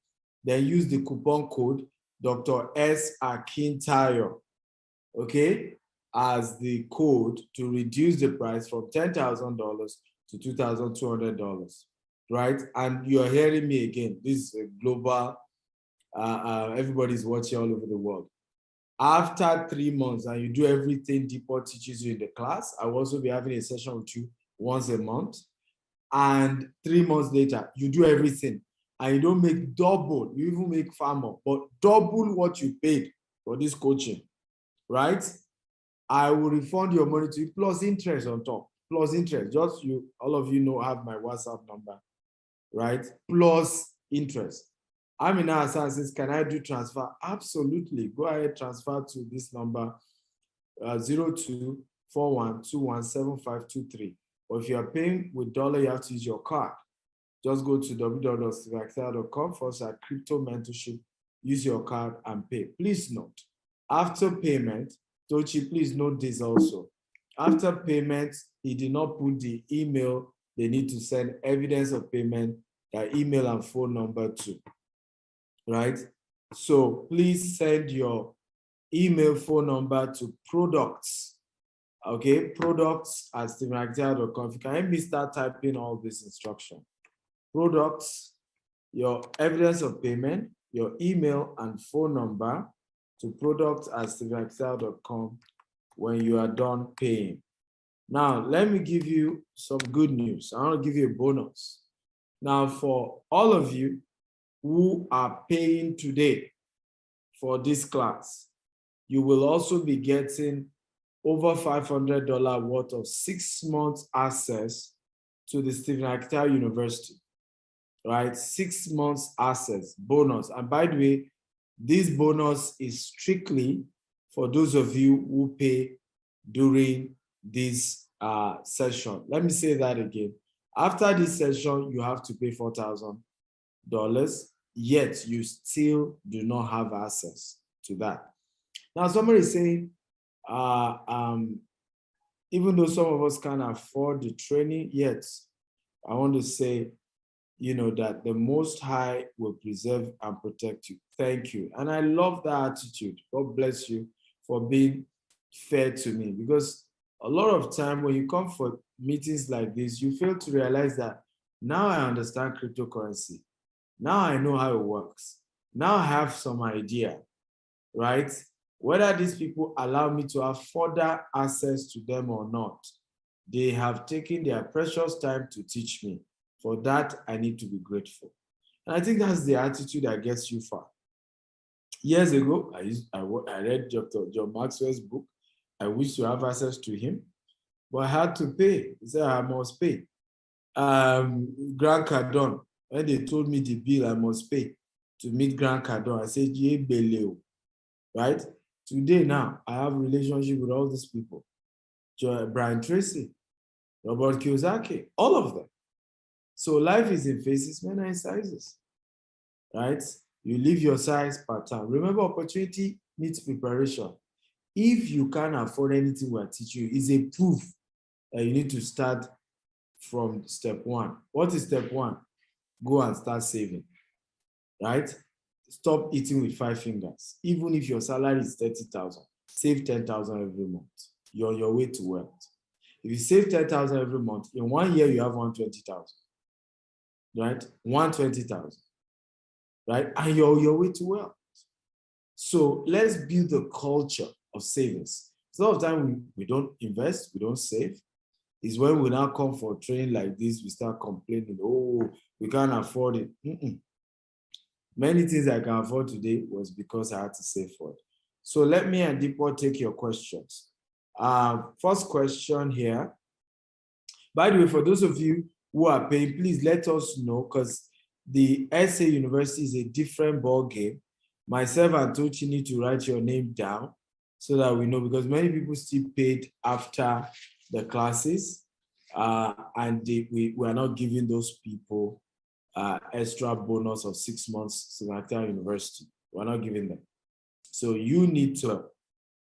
Then use the coupon code Dr. S. Akintayo, okay, as the code to reduce the price from $10,000 to $2,200, right? And you are hearing me again. This is a global, everybody's watching all over the world. After 3 months and you do everything Depot teaches you in the class, I will also be having a session with you once a month. And 3 months later, you do everything and you don't make double, you even make far more, but double what you paid for this coaching, right? I will refund your money to you plus interest on top, plus interest. Just you, all of you know, have my WhatsApp number, right? Plus interest. Amina Hassan says, can I do transfer? Absolutely. Go ahead, transfer to this number, 0241217523. Or if you are paying with dollar, you have to use your card. Just go to www.stephenactel.com/crypto mentorship, use your card and pay. Please note, after payment, Tochi, please note this also. After payment, he did not put the email they need to send evidence of payment, their email and phone number to. Right? So please send your email, phone number to products, okay? Products@stephenactel.com. If you can help me start typing all this instruction. Products, your evidence of payment, your email and phone number to products@stephenactel.com when you are done paying. Now, let me give you some good news. I want to give you a bonus. Now, for all of you who are paying today for this class, you will also be getting over $500 worth of 6 months access to the Stephen Actel University, right? 6 months access bonus. And by the way, this bonus is strictly for those of you who pay during this session. Let me say that again. After this session, you have to pay $4,000, yet you still do not have access to that. Now, somebody is saying, even though some of us can't afford the training, yet I want to say, you know, that the Most High will preserve and protect you. Thank you. And I love that attitude. God bless you for being fair to me, because a lot of time when you come for meetings like this, you fail to realize that now I understand cryptocurrency. Now I know how it works. Now I have some idea, right? Whether these people allow me to have further access to them or not, they have taken their precious time to teach me. For that, I need to be grateful. And I think that's the attitude that gets you far. Years ago, I read Dr. John Maxwell's book. I wish to have access to him, but I had to pay. He said I must pay. Grant Cardone, when they told me the bill I must pay to meet Grant Cardone, I said, right? Today now, I have a relationship with all these people. Brian Tracy, Robert Kiyosaki, all of them. So life is in phases, men are in sizes, right? You live your size per time. Remember, opportunity needs preparation. If you can't afford anything we're teaching you, it's a proof that you need to start from step one. What is step one? Go and start saving, right? Stop eating with 5 fingers. Even if your salary is 30,000, save 10,000 every month. You're on your way to wealth. If you save 10,000 every month, in 1 year, you have 120,000, right? 120,000, right? And you're on your way to wealth. So let's build the culture of savings. So a lot of time we don't invest, we don't save. Is when we now come for training like this, we start complaining, oh, we can't afford it. Many things I can afford today was because I had to save for it. So let me and Deepo take your questions. First question here. By the way, for those of you who are paying, please let us know, because the SA University is a different ball game. Myself and Tochi need to write your name down so that we know, because many people still paid after the classes, and we are not giving those people extra bonus of 6 months Sinatra University. We're not giving them. So you need to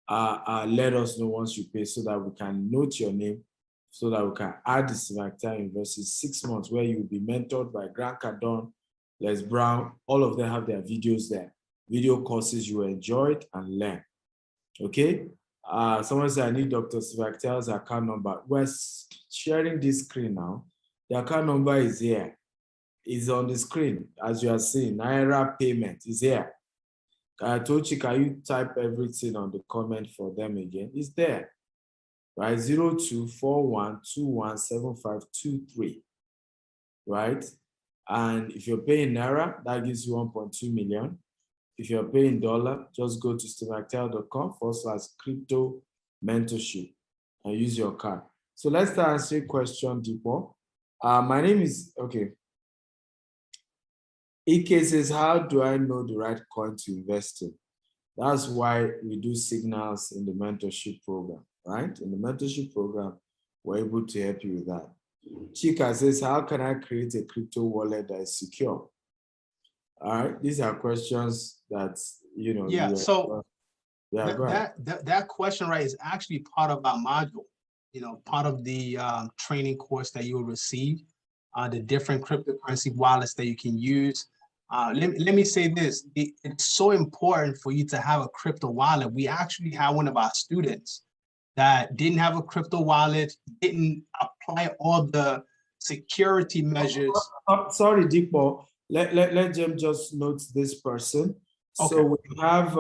let us know once you pay so that we can note your name, so that we can add the Sinatra University 6 months where you will be mentored by Grant Cardone, Les Brown. All of them have their videos there. Video courses you enjoyed and learn. Okay? Someone said, I need Dr. Sivaktel's account number. We're sharing this screen now. The account number is here. It's on the screen, as you are seeing. Naira payment is here. Tochi, can you type everything on the comment for them again? It's there, right? 0241217523, right? And if you're paying Naira, that gives you 1.2 million. If you're paying dollar, just go to stevactel.com/crypto mentorship and use your card. So let's start answering question, Deepo. My name is, okay. EK says, how do I know the right coin to invest in? That's why we do signals in the mentorship program, right? In the mentorship program, we're able to help you with that. Chika says, how can I create a crypto wallet that is secure? All right, these are questions that, you know. Yeah, so yeah, that question, right, is actually part of our module, you know, part of the training course that you will receive, the different cryptocurrency wallets that you can use. Let me say this, it's so important for you to have a crypto wallet. We actually have one of our students that didn't have a crypto wallet, didn't apply all the security measures. Sorry, Deepo. Let Jim just note this person. Okay. So we have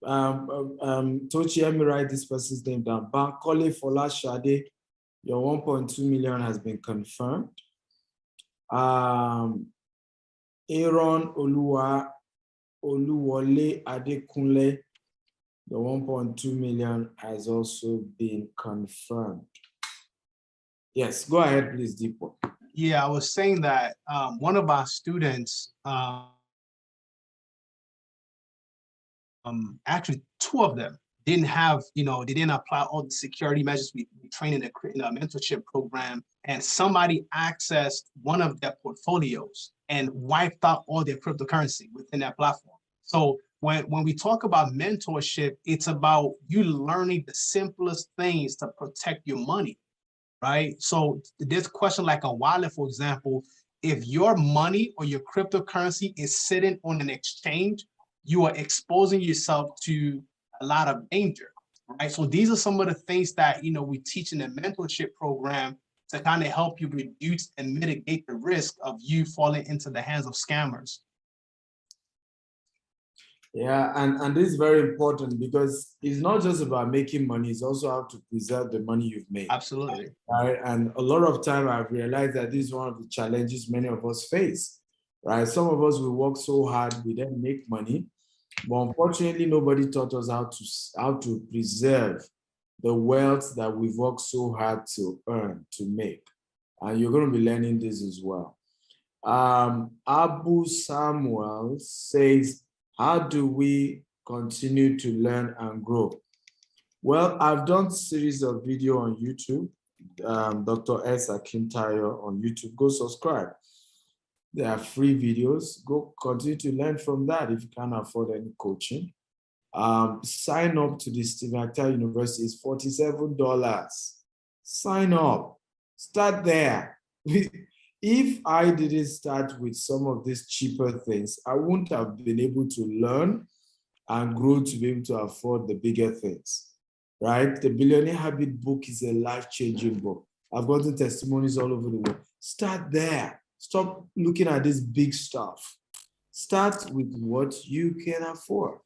Tochi, let me write this person's name down. Bankole Folashade, your 1.2 million has been confirmed. Aaron Oluwole Adekunle, the 1.2 million has also been confirmed. Yes, go ahead, please, Deepo. Yeah, I was saying that one of our students, actually 2 of them didn't have, you know, they didn't apply all the security measures we train in a mentorship program, and somebody accessed one of their portfolios and wiped out all their cryptocurrency within that platform. So when we talk about mentorship, it's about you learning the simplest things to protect your money. Right? So this question, like a wallet, for example, if your money or your cryptocurrency is sitting on an exchange, you are exposing yourself to a lot of danger, right? So these are some of the things that, you know, we teach in the mentorship program to kind of help you reduce and mitigate the risk of you falling into the hands of scammers. Yeah, and this is very important because it's not just about making money, it's also how to preserve the money you've made. Absolutely. Right? And a lot of time I've realized that this is one of the challenges many of us face, right? Some of us will work so hard, we then make money, but unfortunately nobody taught us how to preserve the wealth that we've worked so hard to earn, to make. And you're going to be learning this as well. Abu Samuel says, how do we continue to learn and grow? Well, I've done a series of video on YouTube, Dr. S. Akintayo on YouTube. Go subscribe. There are free videos. Go continue to learn from that if you can't afford any coaching. Sign up to the Stevactel University. It's $47. Sign up. Start there. If I didn't start with some of these cheaper things, I wouldn't have been able to learn and grow to be able to afford the bigger things, right? The Billionaire Habit book is a life-changing book. I've gotten testimonies all over the world. Start there. Stop looking at this big stuff. Start with what you can afford,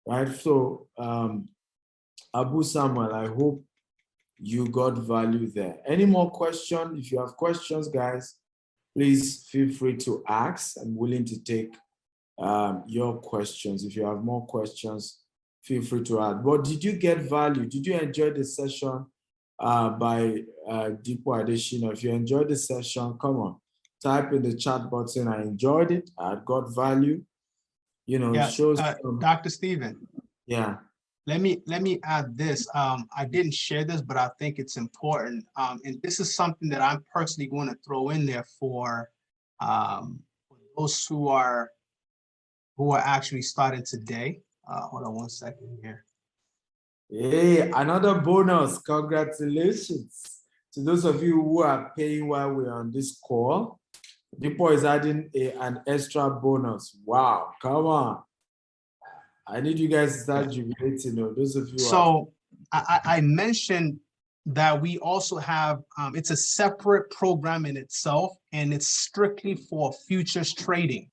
right? So, Abu Samuel, I hope you got value there. Any more questions? If you have questions, guys, please feel free to ask. I'm willing to take your questions. If you have more questions, feel free to add. But did you get value? Did you enjoy the session by Dipo Adeshina? If you enjoyed the session, come on, type in the chat button, I enjoyed it, I got value. You know, Yes, it shows. Dr. Stephen. Yeah. Let me add this. I didn't share this, but I think it's important. And this is something that I'm personally going to throw in there for those who are actually starting today. Hold on one second here. Hey, another bonus. Congratulations to those of you who are paying while we're on this call. Dipo is adding an extra bonus. Wow, come on. I need you guys to start jubilating. Those of you. So I mentioned that we also have, it's a separate program in itself, and it's strictly for futures trading,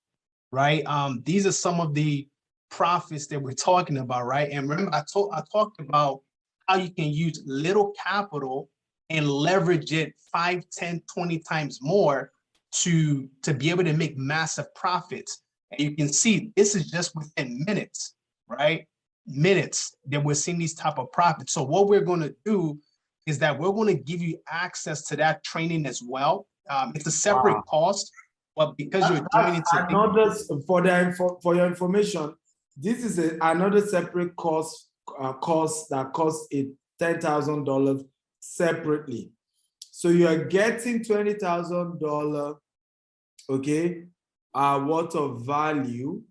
right? These are some of the profits that we're talking about, right? And remember, I talked about how you can use little capital and leverage it 5, 10, 20 times more to be able to make massive profits. And you can see this is just within minutes, right? Minutes that we're seeing these type of profits. So what we're going to do is that we're going to give you access to that training as well. It's a separate cost, but because you're joining today, for your information, this is another separate cost that costs $10,000 separately. So you are getting $20,000, okay, worth of value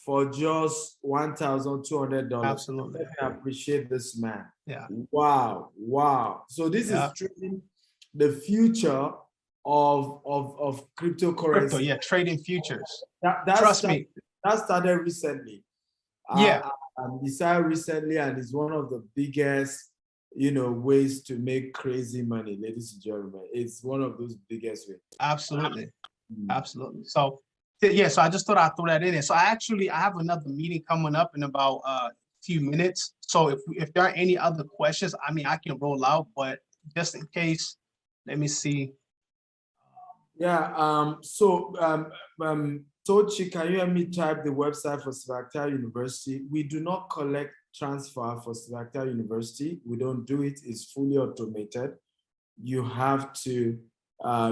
for just $1,200. Absolutely. I appreciate this, man. Yeah. Wow. So this is trading the future of cryptocurrency. Crypto, yeah, trading futures. Trust me. That started recently. Yeah. It started recently, and it's one of the biggest, ways to make crazy money, ladies and gentlemen. It's one of those biggest ways. Absolutely. Absolutely. So yeah, so I just thought I'd throw that in there. So I have another meeting coming up in about a few minutes. So if there are any other questions, I mean, I can roll out, but just in case, let me see. Yeah, Tochi, can you help me type the website for Sivakta University? We do not collect transfer for Sivakta University. We don't do it. It's fully automated. You have to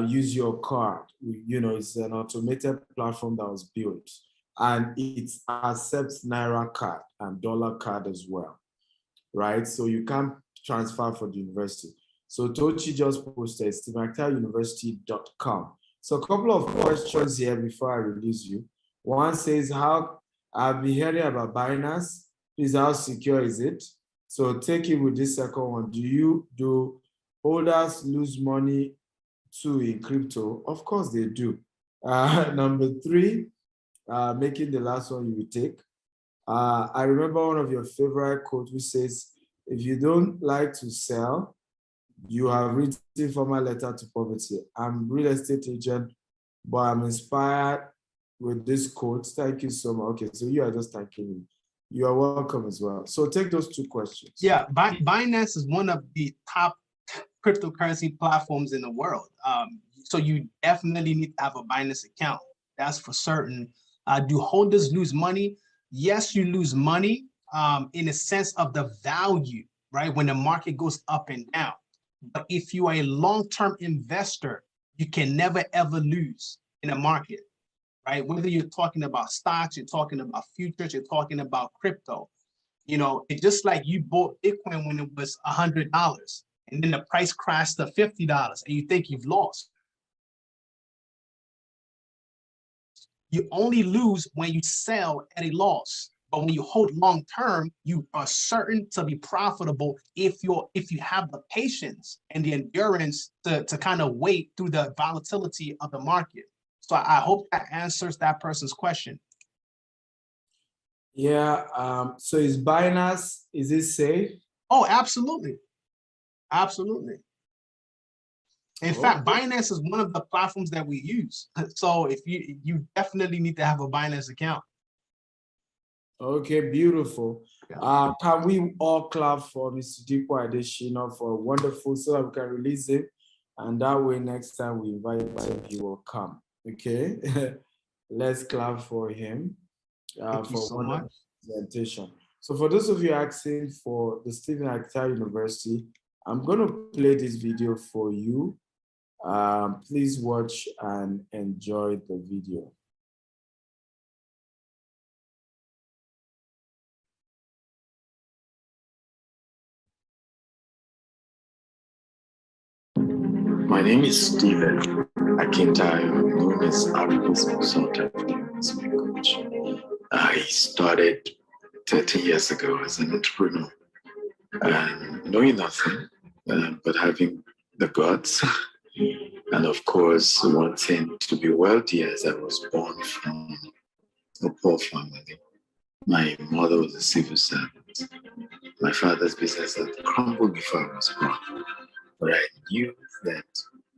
use your card. It's an automated platform that was built, and it accepts Naira card and dollar card as well, right? So you can't transfer for the university. So Tochi just posted stevactauniversity.com. So a couple of questions here before I release you. One says, I've been hearing about Binance. Please, how secure is it? So take it with this second one. Do holders lose money too in crypto? Of course they do. Number 3, making the last one you will take. I remember one of your favorite quotes which says, if you don't like to sell, you have written formal letter to poverty. I'm real estate agent, but I'm inspired with this quote. Thank you so much. Okay, so you are just thanking me. You are welcome as well. So take those 2 questions. Yeah, Binance is one of the top cryptocurrency platforms in the world. So you definitely need to have a Binance account. That's for certain. Do holders lose money? Yes, you lose money in a sense of the value, right? When the market goes up and down. But if you are a long-term investor, you can never ever lose in a market, right? Whether you're talking about stocks, you're talking about futures, you're talking about crypto. It's just like you bought Bitcoin when it was $100 and then the price crashed to $50 and you think you've lost. You only lose when you sell at a loss. But when you hold long term, you are certain to be profitable if you have the patience and the endurance to kind of wait through the volatility of the market. So I hope that answers that person's question. Yeah. So is Binance, is it safe? Oh, absolutely. Absolutely. In fact, Okay. Binance is one of the platforms that we use. So if you definitely need to have a Binance account. Okay, beautiful. Yeah. Can we all clap for Mr. Dipo Adeshina for a wonderful, so that we can release him, and that way next time we invite him, he will come. Okay, let's clap for him Thank you for a so wonderful much. presentation. So for those of you asking for the Stephen Akita University, I'm going to play this video for you. Please watch and enjoy the video. My name is Stephen Akintayo, known as Africa's South African investment coach. I started 30 years ago as an entrepreneur, knowing nothing, but having the guts, and of course, wanting to be wealthy as I was born from a poor family. My mother was a civil servant. My father's business had crumbled before I was born, but I knew that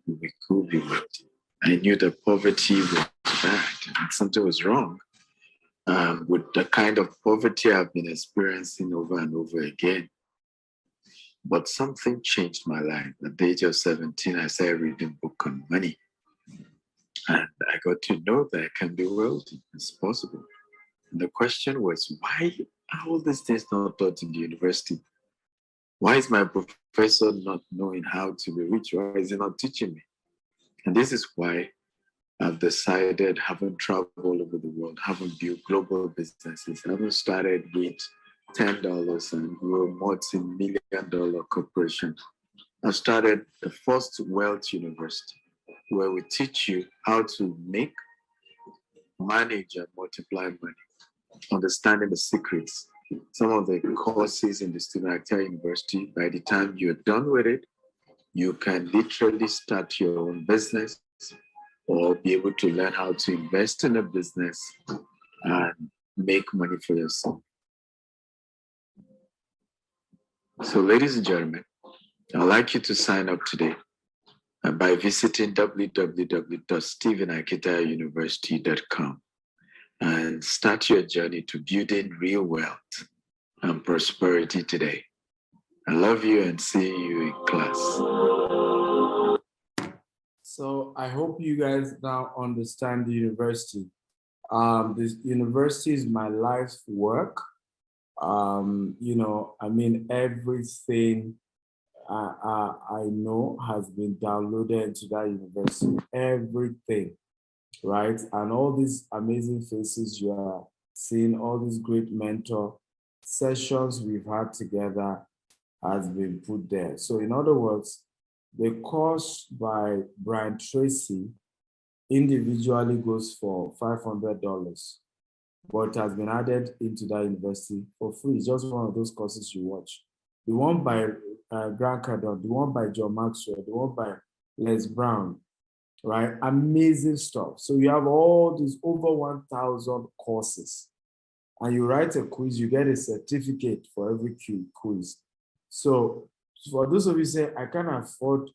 we could be wealthy. I knew that poverty was bad and something was wrong with the kind of poverty I've been experiencing over and over again. But something changed my life. At the age of 17, I started reading a book on money. And I got to know that I can be wealthy. It's possible. And the question was, why are all these things not taught in the university? Why is my professor not knowing how to be rich? Why is he not teaching me? And this is why I've decided, haven't traveled all over the world, haven't built global businesses, haven't started with $10 and grew a multi-million dollar corporation. I started the first wealth university where we teach you how to make, manage, and multiply money, understanding the secrets. Some of the courses in the Stephen Akita University, by the time you're done with it, you can literally start your own business or be able to learn how to invest in a business and make money for yourself. So, ladies and gentlemen, I'd like you to sign up today by visiting www.stephenakitauniversity.com and start your journey to building real wealth and prosperity today. I love you and see you in class. So I hope you guys now understand the university. This university is my life's work. You know, I mean, everything I know has been downloaded into that university, everything, right? And all these amazing faces you are seeing, all these great mentor sessions we've had together has been put there. So in other words, the course by Brian Tracy individually goes for $500, but has been added into that university for free. It's just one of those courses you watch. The one by Grant Cardone, the one by John Maxwell, the one by Les Brown, right? Amazing stuff. So you have all these over 1,000 courses, and you write a quiz, you get a certificate for every quiz. So for those of you say, I can't afford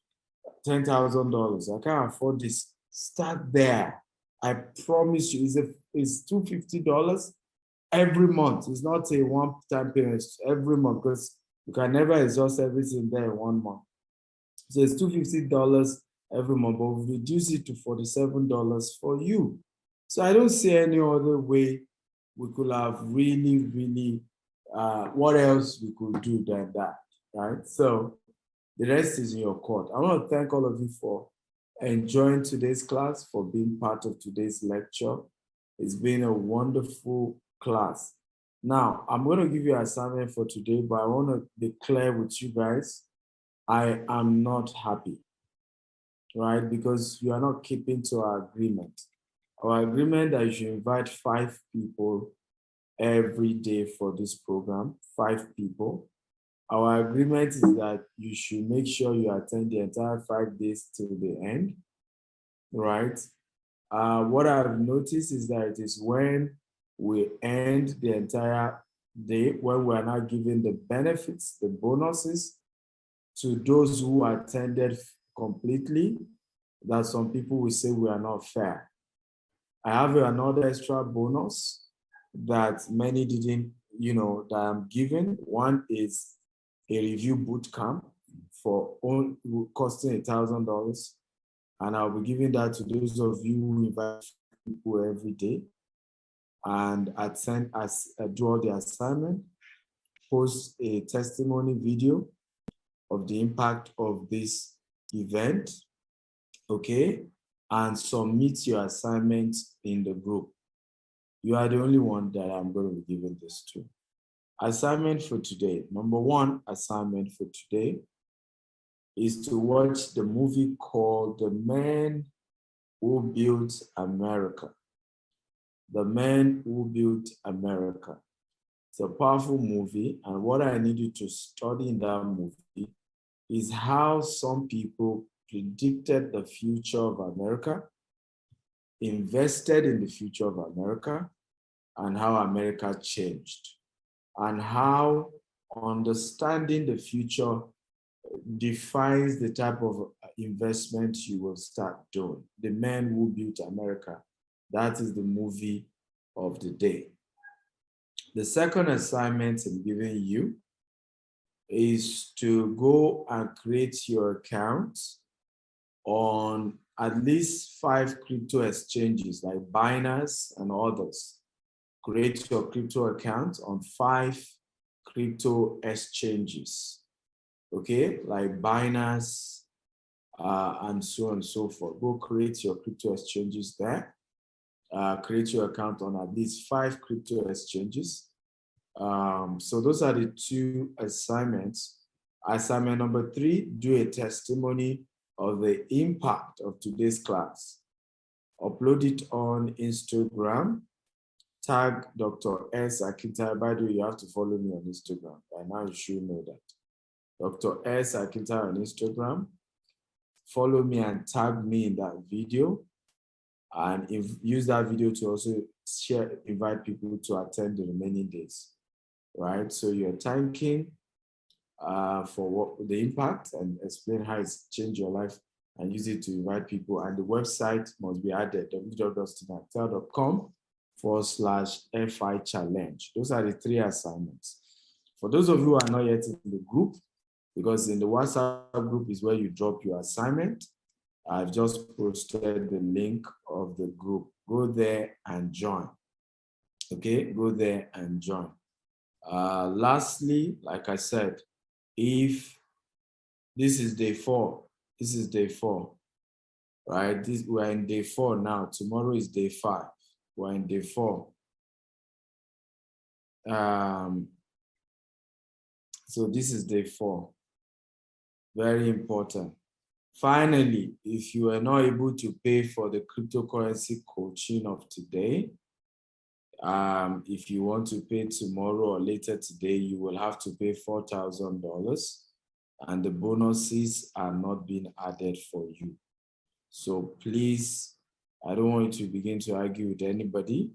$10,000, I can't afford this, start there. I promise you, it's $250 every month. It's not a one-time payment, every month, because you can never exhaust everything there in 1 month. So it's $250 every month, but we reduce it to $47 for you. So I don't see any other way we could have really, what else we could do than that, right? So the rest is in your court. I want to thank all of you for enjoying today's class, for being part of today's lecture. It's been a wonderful class. Now, I'm going to give you an assignment for today, but I want to be clear with you guys. I am not happy, right? Because you are not keeping to our agreement. Our agreement that you should invite 5 people every day for this program, 5 people. Our agreement is that you should make sure you attend the entire 5 days till the end, right? What I've noticed is that it is when we end the entire day when we are now giving the benefits, the bonuses to those who attended completely, that some people will say we are not fair. I have another extra bonus that many didn't, that I'm giving. One is a review boot camp for costing $1,000. And I'll be giving that to those of you who invite people every day and do all the assignment, post a testimony video of the impact of this event, okay? And submit your assignments in the group. You are the only one that I'm going to be giving this to. Assignment for today. Number one assignment for today is to watch the movie called The Man Who Built America. The Man Who Built America. It's a powerful movie, and what I need you to study in that movie is how some people predicted the future of America, invested in the future of America, and how America changed, and how understanding the future defines the type of investment you will start doing. The Man Who Built America. That is the movie of the day. The second assignment I'm giving you is to go and create your account on at least 5 crypto exchanges like Binance and others. Create your crypto account on 5 crypto exchanges, okay, like Binance and so on and so forth. Go create your crypto exchanges there. Create your account on at least 5 crypto exchanges. So those are the 2 assignments. Assignment number 3, do a testimony of the impact of today's class. Upload it on Instagram. Tag Dr. S. Akintayo. By the way, you have to follow me on Instagram. By now, you should know that. Dr. S. Akintayo on Instagram. Follow me and tag me in that video. And use that video to also invite people to attend the remaining days. Right? So you're thanking for the impact and explain how it's changed your life and use it to invite people. And the website must be added, www.steveactel.com/FI challenge. Those are the 3 assignments. For those of you who are not yet in the group, because in the WhatsApp group is where you drop your assignment, I've just posted the link of the group. Go there and join. Okay, go there and join. Lastly, like I said, if this is day 4, right? We're in day 4 now. Tomorrow is day 5. We're in day 4. So this is day 4. Very important. Finally, if you are not able to pay for the cryptocurrency coaching of today, if you want to pay tomorrow or later today, you will have to pay $4,000, and the bonuses are not being added for you. So please, I don't want you to begin to argue with anybody.